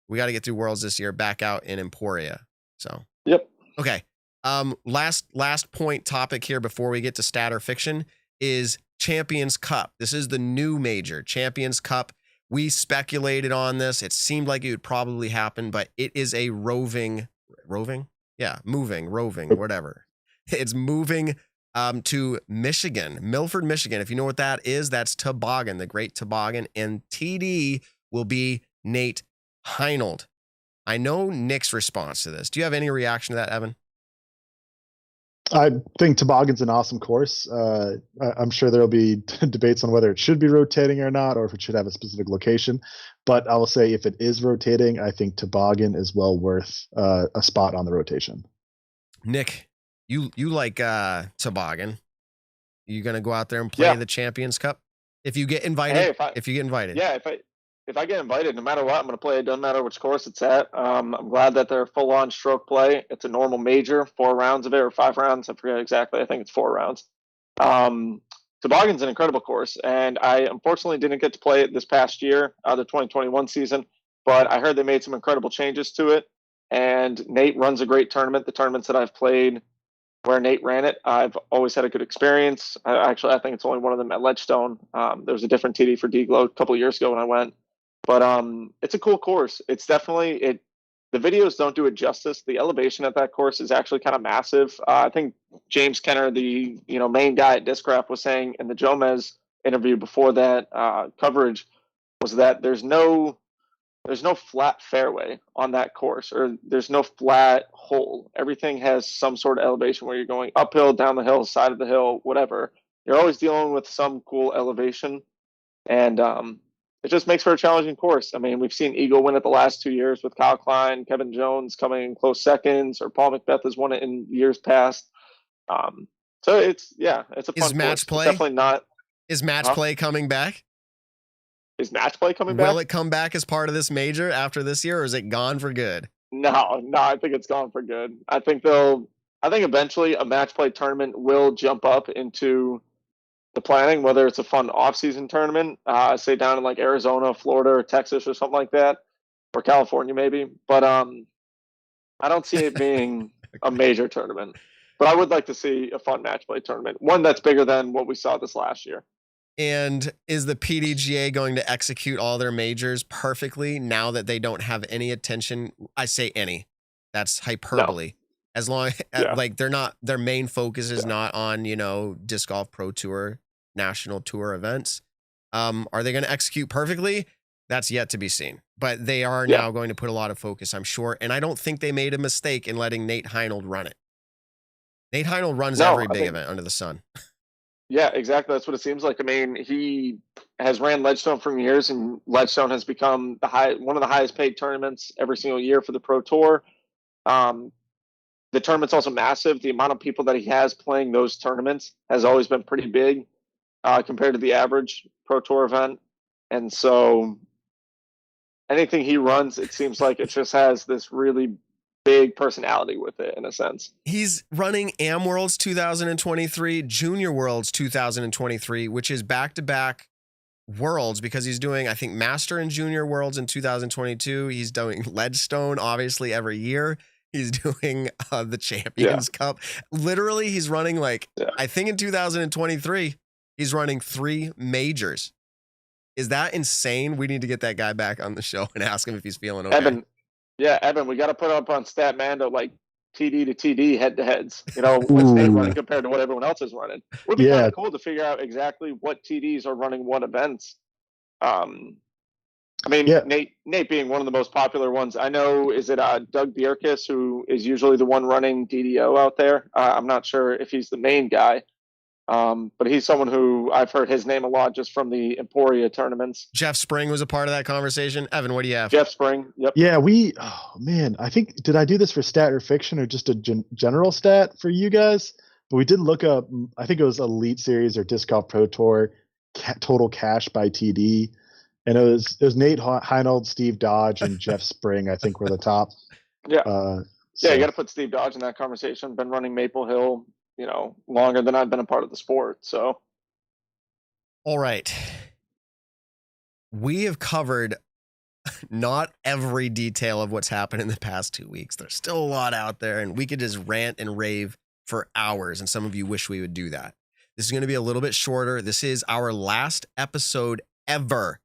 Back out in Emporia. So. Yep. Okay. Last point topic here before we get to stat or fiction is Champions Cup. This is the new major, Champions Cup. We speculated on this. It seemed like it would probably happen, but it is a roving, whatever. It's moving to Michigan, Milford, Michigan. If you know what that is, that's Toboggan, the Great Toboggan, and TD will be Nate Heinold. I know Nick's response to this. Do you have any reaction to that, Evan? I think Toboggan's an awesome course. I'm sure there'll be debates on whether it should be rotating or not, or if it should have a specific location. But I will say if it is rotating, I think Toboggan is well worth a spot on the rotation. Nick, you like Toboggan. You going to go out there and play the Champions Cup? If you get invited, if you get invited. Yeah, if I get invited, no matter what, I'm going to play. It doesn't matter which course it's at. I'm glad that they're full-on stroke play. It's a normal major, 4 rounds of it, or 5 rounds. I forget exactly. I think it's 4 rounds. Toboggan's an incredible course, and I unfortunately didn't get to play it this past year, the 2021 season, but I heard they made some incredible changes to it, and Nate runs a great tournament. The tournaments that I've played where Nate ran it. I've always had a good experience. I think it's only one of them at Ledgestone. There was a different TD for D-Glow a couple of years ago when I went. But it's a cool course. It's definitely the videos don't do it justice. The elevation at that course is actually kind of massive. I think James Kenner, the main guy at Discraft, was saying in the Jomez interview before that coverage was that there's no flat fairway on that course, or there's no flat hole. Everything has some sort of elevation where you're going uphill, down the hill, side of the hill, whatever. You're always dealing with some cool elevation, and it just makes for a challenging course. I mean, we've seen Eagle win it the last 2 years with Kyle Klein, Kevin Jones coming in close seconds, or Paul Macbeth has won it in years past. So it's a fun Is match course. play? It's definitely not. Is match play coming back? Is match play coming back? Will it come back as part of this major after this year, or is it gone for good? No, I think it's gone for good. I think eventually a match play tournament will jump up into the planning, whether it's a fun off-season tournament, say down in like Arizona, Florida, or Texas, or something like that, or California maybe. But I don't see it being a major tournament. But I would like to see a fun match play tournament, one that's bigger than what we saw this last year. And is the PDGA going to execute all their majors perfectly now that they don't have any attention? I say any. That's hyperbole. No. As long like their main focus is not on, Disc Golf Pro Tour, National Tour events. Are they going to execute perfectly? That's yet to be seen. But they are now going to put a lot of focus, I'm sure. And I don't think they made a mistake in letting Nate Heinold run it. Nate Heinold runs every big event under the sun. Yeah, exactly. That's what it seems like. I mean, he has ran Ledgestone for years, and Ledgestone has become one of the highest paid tournaments every single year for the Pro Tour. The tournament's also massive. The amount of people that he has playing those tournaments has always been pretty big compared to the average Pro Tour event. And so anything he runs, it seems like it just has this really big personality with it, in a sense. He's running Am Worlds 2023, Junior Worlds 2023, which is back-to-back Worlds, because he's doing, I think, Master and Junior Worlds in 2022. He's doing Ledgestone, obviously, every year. He's doing the Champions Cup. Literally, he's running I think in 2023, he's running 3 majors. Is that insane? We need to get that guy back on the show and ask him if he's feeling okay. Evan, we got to put up on Statmando TD to TD head-to-heads. What's Nate running compared to what everyone else is running? It would be kind of cool to figure out exactly what TDs are running what events. Nate being one of the most popular ones. I know, is it Doug Bierkes, who is usually the one running DDO out there? I'm not sure if he's the main guy. But he's someone who I've heard his name a lot just from the Emporia tournaments. Jeff Spring was a part of that conversation. Evan, what do you have? Jeff Spring. Yep. Yeah, I think, did I do this for stat or fiction or just a general stat for you guys? But we did look up, I think it was Elite Series or Disc Golf Pro Tour total cash by TD. And it was Nate Heinold, Steve Dodge, and Jeff Spring, I think, were the top. Yeah. You got to put Steve Dodge in that conversation. Been running Maple Hill, longer than I've been a part of the sport. So, all right. We have covered not every detail of what's happened in the past 2 weeks. There's still a lot out there, and we could just rant and rave for hours, and some of you wish we would do that. This is going to be a little bit shorter. This is our last episode ever.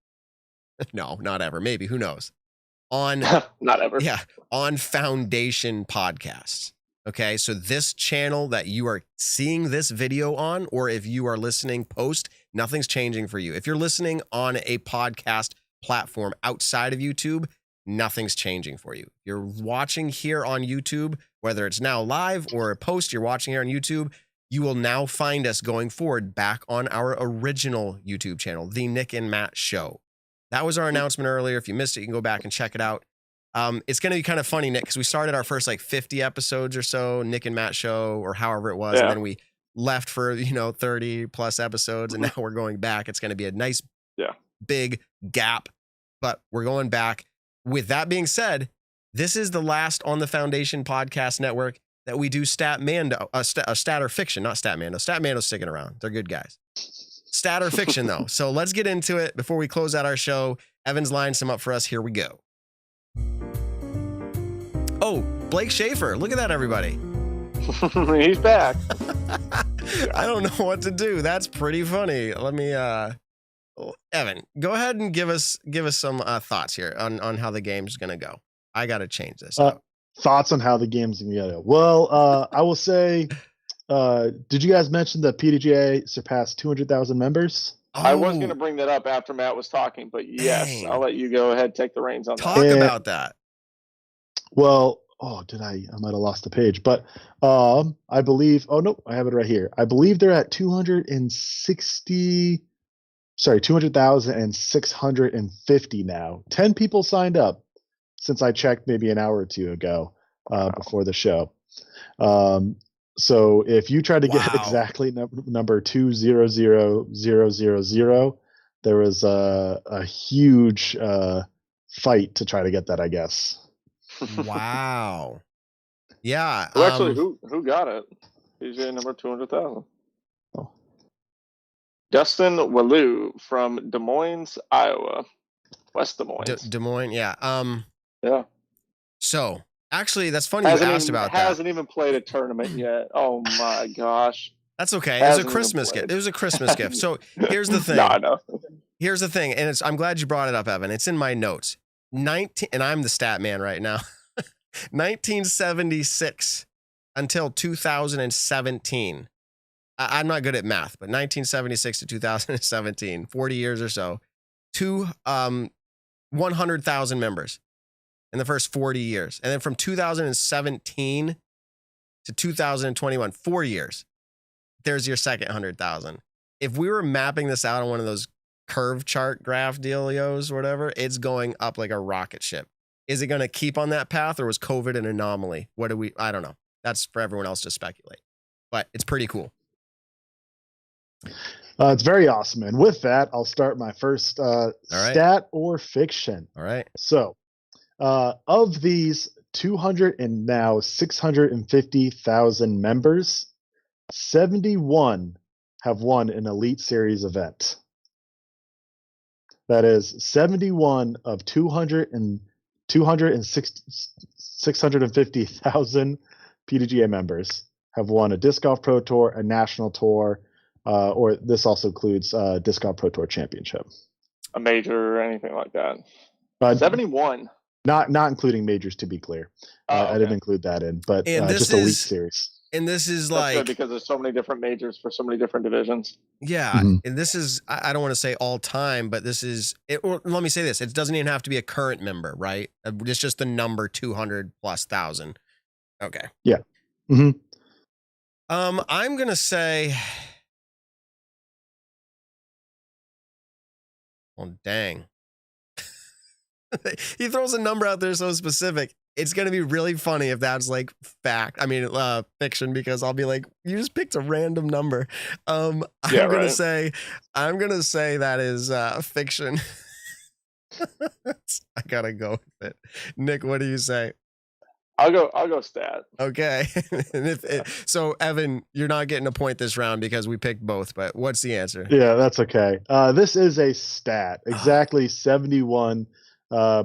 No, not ever. Maybe. Who knows? On not ever. Yeah, on Foundation Podcasts. Okay, so this channel that you are seeing this video on, or if you are listening post, nothing's changing for you. If you're listening on a podcast platform outside of YouTube, nothing's changing for you. You're watching here on YouTube, whether it's now live or a post you're watching here on YouTube, you will now find us going forward back on our original YouTube channel, The Nick and Matt Show. That was our announcement earlier. If you missed it, you can go back and check it out. It's going to be kind of funny, Nick, because we started our first 50 episodes or so, Nick and Matt Show, or however it was, and then we left for 30 plus episodes, and now we're going back. It's going to be a nice big gap, but we're going back. With that being said, this is the last on the Foundation Podcast Network that we do Statmando, stat or fiction, not Statmando. Statmando's sticking around. They're good guys. Stat or fiction, though. So let's get into it before we close out our show. Evan's lined some up for us. Here we go. Oh, Blake Shafer. Look at that, everybody. He's back. I don't know what to do. That's pretty funny. Let me, Evan, go ahead and give us some thoughts here on how the game's gonna go. I got to change this up. Thoughts on how the game's gonna go? Well, I will say, did you guys mention that PDGA surpassed 200,000 members? I was going to bring that up after Matt was talking, but yes, Dang. I'll let you go ahead, take the reins on Talk that. about that. Well, did I might have lost the page, but I believe, no, I have it right here. I believe they're at 200,650 now. 10 people signed up since I checked maybe an hour or two ago before the show. So if you try to get exactly number 200000, there was a huge fight to try to get that, I guess. Wow. Yeah. Well, actually, who got it? PGA number 200,000. Oh. Dustin Wallou from Des Moines, Iowa. West Des Moines. Des Moines, yeah. Yeah. So, actually, that's funny you asked about that. Hasn't even played a tournament yet. Oh my gosh. That's okay. It was a Christmas gift. It was a Christmas gift. So, here's the thing. No, I know. Here's the thing, and I'm glad you brought it up, Evan. It's in my notes. And I'm the stat man right now. 1976 until 2017. I'm not good at math, but 1976 to 2017, 40 years or so, 100,000 members in the first 40 years. And then from 2017 to 2021, 4 years, there's your second 100,000. If we were mapping this out on one of those curve chart graph dealios or whatever, it's going up like a rocket ship. Is it going to keep on that path, or was COVID an anomaly? I don't know. That's for everyone else to speculate, but it's pretty cool. It's very awesome. And with that, I'll start my first stat or fiction. All right. So of these 200 and now 650,000 members, 71 have won an Elite Series event. That is 71 of 650,000 PDGA members have won a Disc Golf Pro Tour, a National Tour, or this also includes Disc Golf Pro Tour Championship. A major or anything like that. 71. Not including majors, to be clear. Okay. I didn't include that in, but just Elite Series. And this is That's like good because there's so many different majors for so many different divisions. Yeah, Mhm. and this is I don't want to say all time, but this is it. Or let me say this: it doesn't even have to be a current member, right? It's just the number 200,000+. Okay. Yeah. Mm-hmm. I'm gonna say. Oh dang! He throws a number out there so specific. It's going to be really funny if that's like fiction, because I'll be like, you just picked a random number. I'm going to say that is fiction. I got to go with it. Nick, what do you say? I'll go stat. Okay. So Evan, you're not getting a point this round because we picked both, but what's the answer? Yeah, that's okay. This is a stat. Exactly 71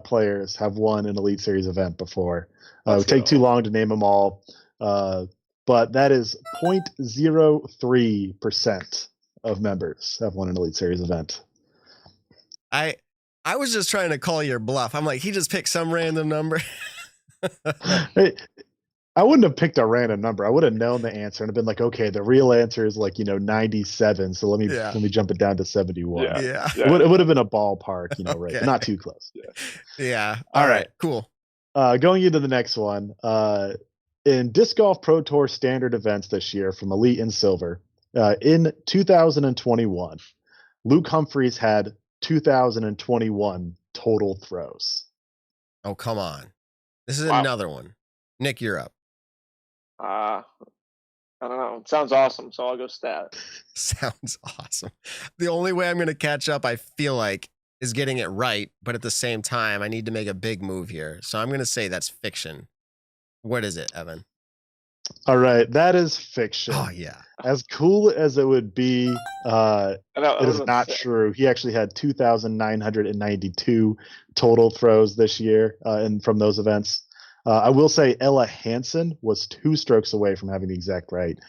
players have won an Elite Series event before. It would take too long to name them all, but that is 0.03% of members have won an Elite Series event. I was just trying to call your bluff. I'm like, he just picked some random number. Hey, I wouldn't have picked a random number. I would have known the answer and have been like, okay, the real answer is like 97. So let me jump it down to 71. Yeah. It would have been a ballpark, right? Okay. Not too close. Yeah. All right. Cool. Going into the next one, in Disc Golf Pro Tour standard events this year from Elite and Silver, in 2021, Luke Humphreys had 2,021 total throws. Oh, come on. This is another one. Nick, you're up. I don't know. It sounds awesome, so I'll go stat. Sounds awesome. The only way I'm going to catch up, I feel like, is getting it right, but at the same time, I need to make a big move here. So I'm going to say that's fiction. What is it, Evan? All right, that is fiction. Oh, yeah. As cool as it would be, it is not true. He actually had 2,992 total throws this year and from those events. I will say Ella Hansen was 2 strokes away from having the exact right.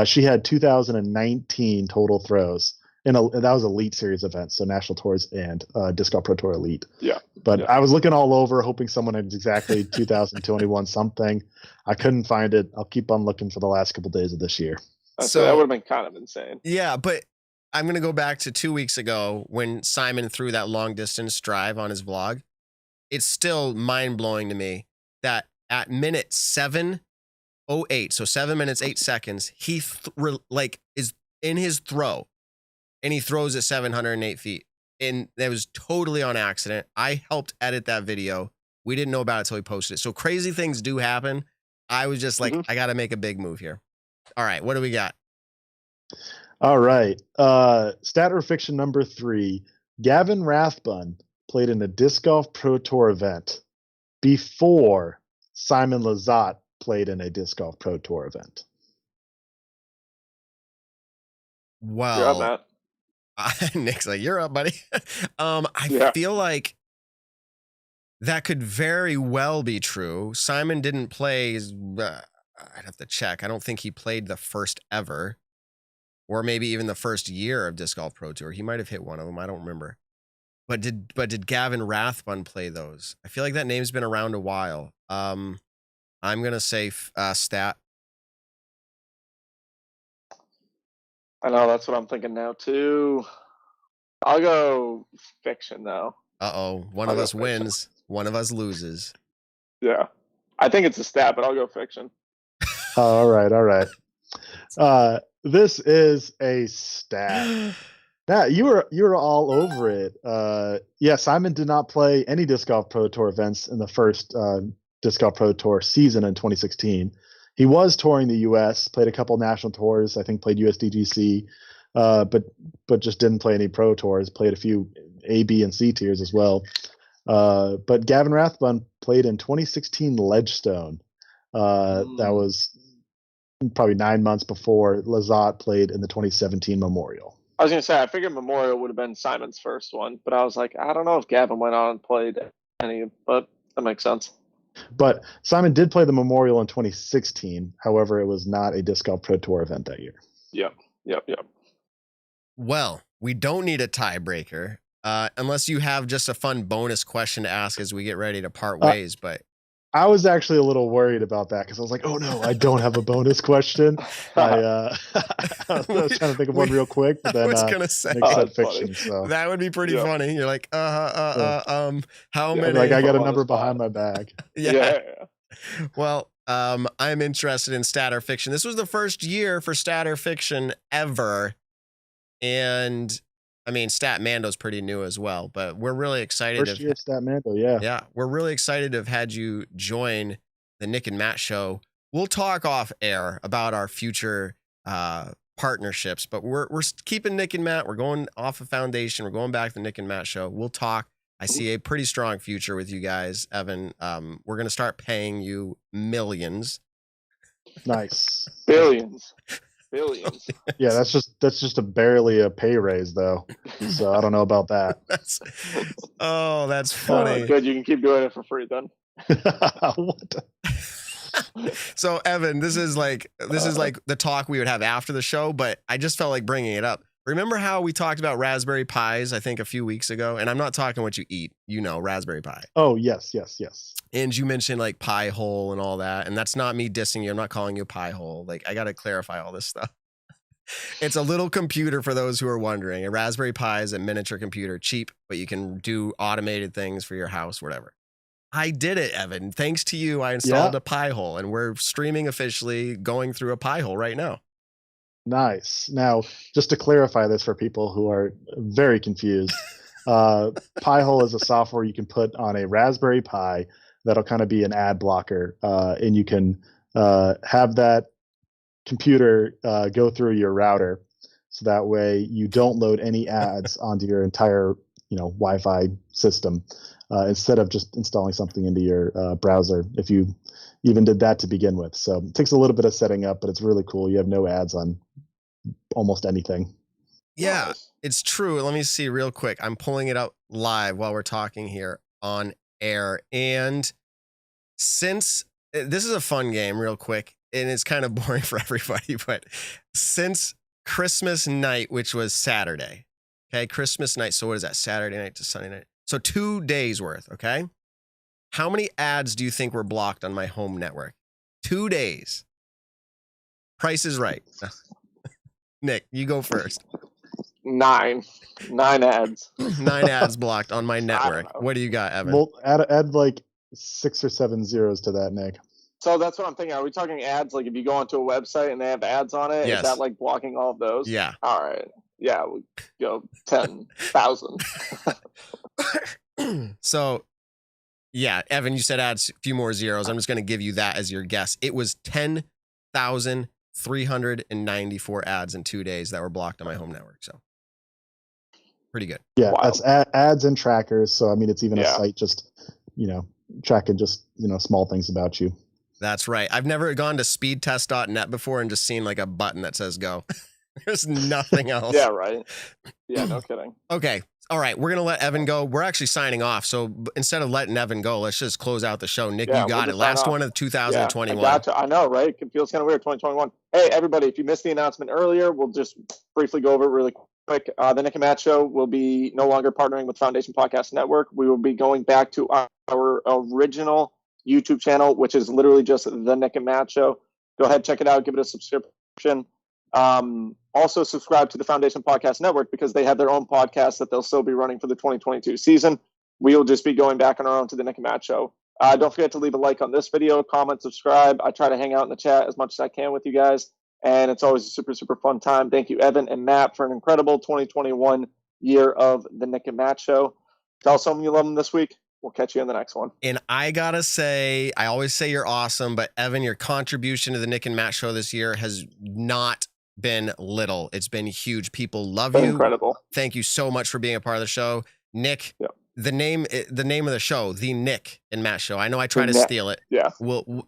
She had 2019 total throws. And that was Elite Series events, so National Tours and Disc Golf Pro Tour Elite. Yeah. But yeah. I was looking all over, hoping someone had exactly 2021 something. I couldn't find it. I'll keep on looking for the last couple days of this year. So that would have been kind of insane. Yeah, but I'm going to go back to 2 weeks ago when Simon threw that long distance drive on his vlog. It's still mind blowing to me that at minute 7:08, so 7 minutes 8 seconds, he is in his throw, and he throws at 708 feet, and that was totally on accident. I helped edit that video. We didn't know about it until we posted it. So crazy things do happen. I was just like, I got to make a big move here. All right, what do we got? All right. Stat or fiction number 3. Gavin Rathbun played in a Disc Golf Pro Tour event before Simon Lizotte played in a Disc Golf Pro Tour event. Well, You're up, Matt. Nick's like, you're up, buddy. I feel like that could very well be true. Simon didn't play. I'd have to check. I don't think he played the first ever, or maybe even the first year of Disc Golf Pro Tour. He might have hit one of them. I don't remember. But did Gavin Rathbun play those? I feel like that name's been around a while. I'm gonna say stat. I know, that's what I'm thinking now too. I'll go fiction though. One of us wins, one of us loses. Yeah, I think it's a stat, but I'll go fiction. All right. This is a stat. Matt, you were all over it. Yeah, Simon did not play any Disc Golf Pro Tour events in the first Disc Golf Pro Tour season in 2016. He was touring the U.S., played a couple national tours. I think played USDGC, but just didn't play any pro tours. Played a few A, B, and C tiers as well. But Gavin Rathbun played in 2016 Ledgestone. That was probably 9 months before Lizotte played in the 2017 Memorial. I was going to say, I figured Memorial would have been Simon's first one, but I was like, I don't know if Gavin went on and played any, but that makes sense. But Simon did play the Memorial in 2016. However, it was not a Disc Golf Pro Tour event that year. Yep. Well, we don't need a tiebreaker unless you have just a fun bonus question to ask as we get ready to part ways. But I was actually a little worried about that because I was like, oh no, I don't have a bonus question. I was trying to think of one real quick, but then I was gonna say fiction, so. That would be pretty funny. You're like, how many? Like I got a number behind my bag. Yeah. Well, I'm interested in stat or fiction. This was the first year for stat or fiction ever, and I mean, Statmando's pretty new as well, but we're really excited. First year Statmando, yeah. Yeah, we're really excited to have had you join the Nick and Matt show. We'll talk off air about our future partnerships, but we're keeping Nick and Matt. We're going off a foundation. We're going back to the Nick and Matt show. We'll talk. I see a pretty strong future with you guys, Evan. We're going to start paying you millions. Nice. Billions. Yeah, that's just barely a pay raise though. So I don't know about that. That's funny. Good, you can keep doing it for free then. So Evan, this is like the talk we would have after the show, but I just felt like bringing it up. Remember how we talked about raspberry pies, I think a few weeks ago, and I'm not talking what you eat, raspberry pie. Oh, yes. And you mentioned like pie hole and all that. And that's not me dissing you. I'm not calling you a pie hole. Like, I got to clarify all this stuff. It's a little computer for those who are wondering. A Raspberry Pi is a miniature computer, cheap, but you can do automated things for your house, whatever. I did it, Evan. Thanks to you, I installed a pie hole, and we're streaming officially going through a pie hole right now. Nice. Now, just to clarify this for people who are very confused, Pi-hole is a software you can put on a Raspberry Pi that'll kind of be an ad blocker, and you can have that computer go through your router, so that way you don't load any ads onto your entire Wi-Fi system, instead of just installing something into your browser, if you even did that to begin with. So it takes a little bit of setting up, but it's really cool. You have no ads on almost anything. Yeah, it's true. Let me see real quick. I'm pulling it up live while we're talking here on air. And Since this is a fun game, real quick, and it's kind of boring for everybody, but since Christmas night, which was Saturday, okay, Christmas night. So what is that? Saturday night to Sunday night. So 2 days worth. Okay. How many ads do you think were blocked on my home network? 2 days. Price is Right. Nick, you go first. 9 ads. 9 ads blocked on my network. What do you got, Evan? Well, add like 6 or 7 zeros to that, Nick. So that's what I'm thinking. Are we talking ads? Like if you go onto a website and they have ads on it, Yes. is that like blocking all of those? Yeah. All right. Yeah, we go 10,000. So, yeah, Evan, you said add a few more zeros. I'm just going to give you that as your guess. It was 10,394 ads in 2 days that were blocked on my home network. So, pretty good. Yeah, Wild. that's ads and trackers. So I mean, it's even a site just tracking just small things about you. That's right. I've never gone to speedtest.net before and just seen like a button that says go. There's nothing else. Yeah, right. Yeah, no kidding. Okay. All right. We're going to let Evan go. We're actually signing off. So instead of letting Evan go, let's just close out the show. Nick, Yeah, you got we'll it. just sign Last off. one of 2021. Yeah, I know, right? It feels kind of weird, 2021. Hey, everybody, if you missed the announcement earlier, we'll just briefly go over it really quick. The Nick and Matt Show will be no longer partnering with Foundation Podcast Network. We will be going back to our original YouTube channel, which is literally just The Nick and Matt Show. Go ahead, check it out, give it a subscription. Also subscribe to the Foundation Podcast Network because they have their own podcast that they'll still be running for the 2022 season. We will just be going back on our own to the Nick and Matt Show. Don't forget to leave a like on this video, comment, subscribe. I try to hang out in the chat as much as I can with you guys, and it's always a super, super fun time. Thank you, Evan and Matt, for an incredible 2021 year of the Nick and Matt Show. Tell someone you love them this week. We'll catch you in the next one. And I got to say, I always say you're awesome, but Evan, your contribution to the Nick and Matt Show this year has not been little. It's been huge. People love you. Incredible. Thank you so much for being a part of the show. Nick, Yep. the name of the show, the Nick and Matt Show. I know I try to steal it. Yeah.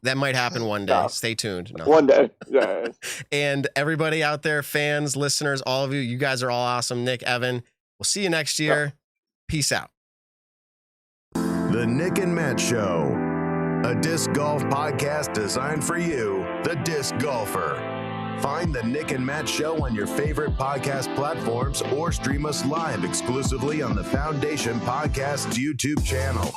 That might happen one day. No. Stay tuned. No. One day. Yeah. And everybody out there, fans, listeners, all of you, you guys are all awesome. Nick, Evan, we'll see you next year. Yep. Peace out. The Nick and Matt Show, a disc golf podcast designed for you, the disc golfer. Find the Nick and Matt Show on your favorite podcast platforms or stream us live exclusively on the Foundation Podcast's YouTube channel.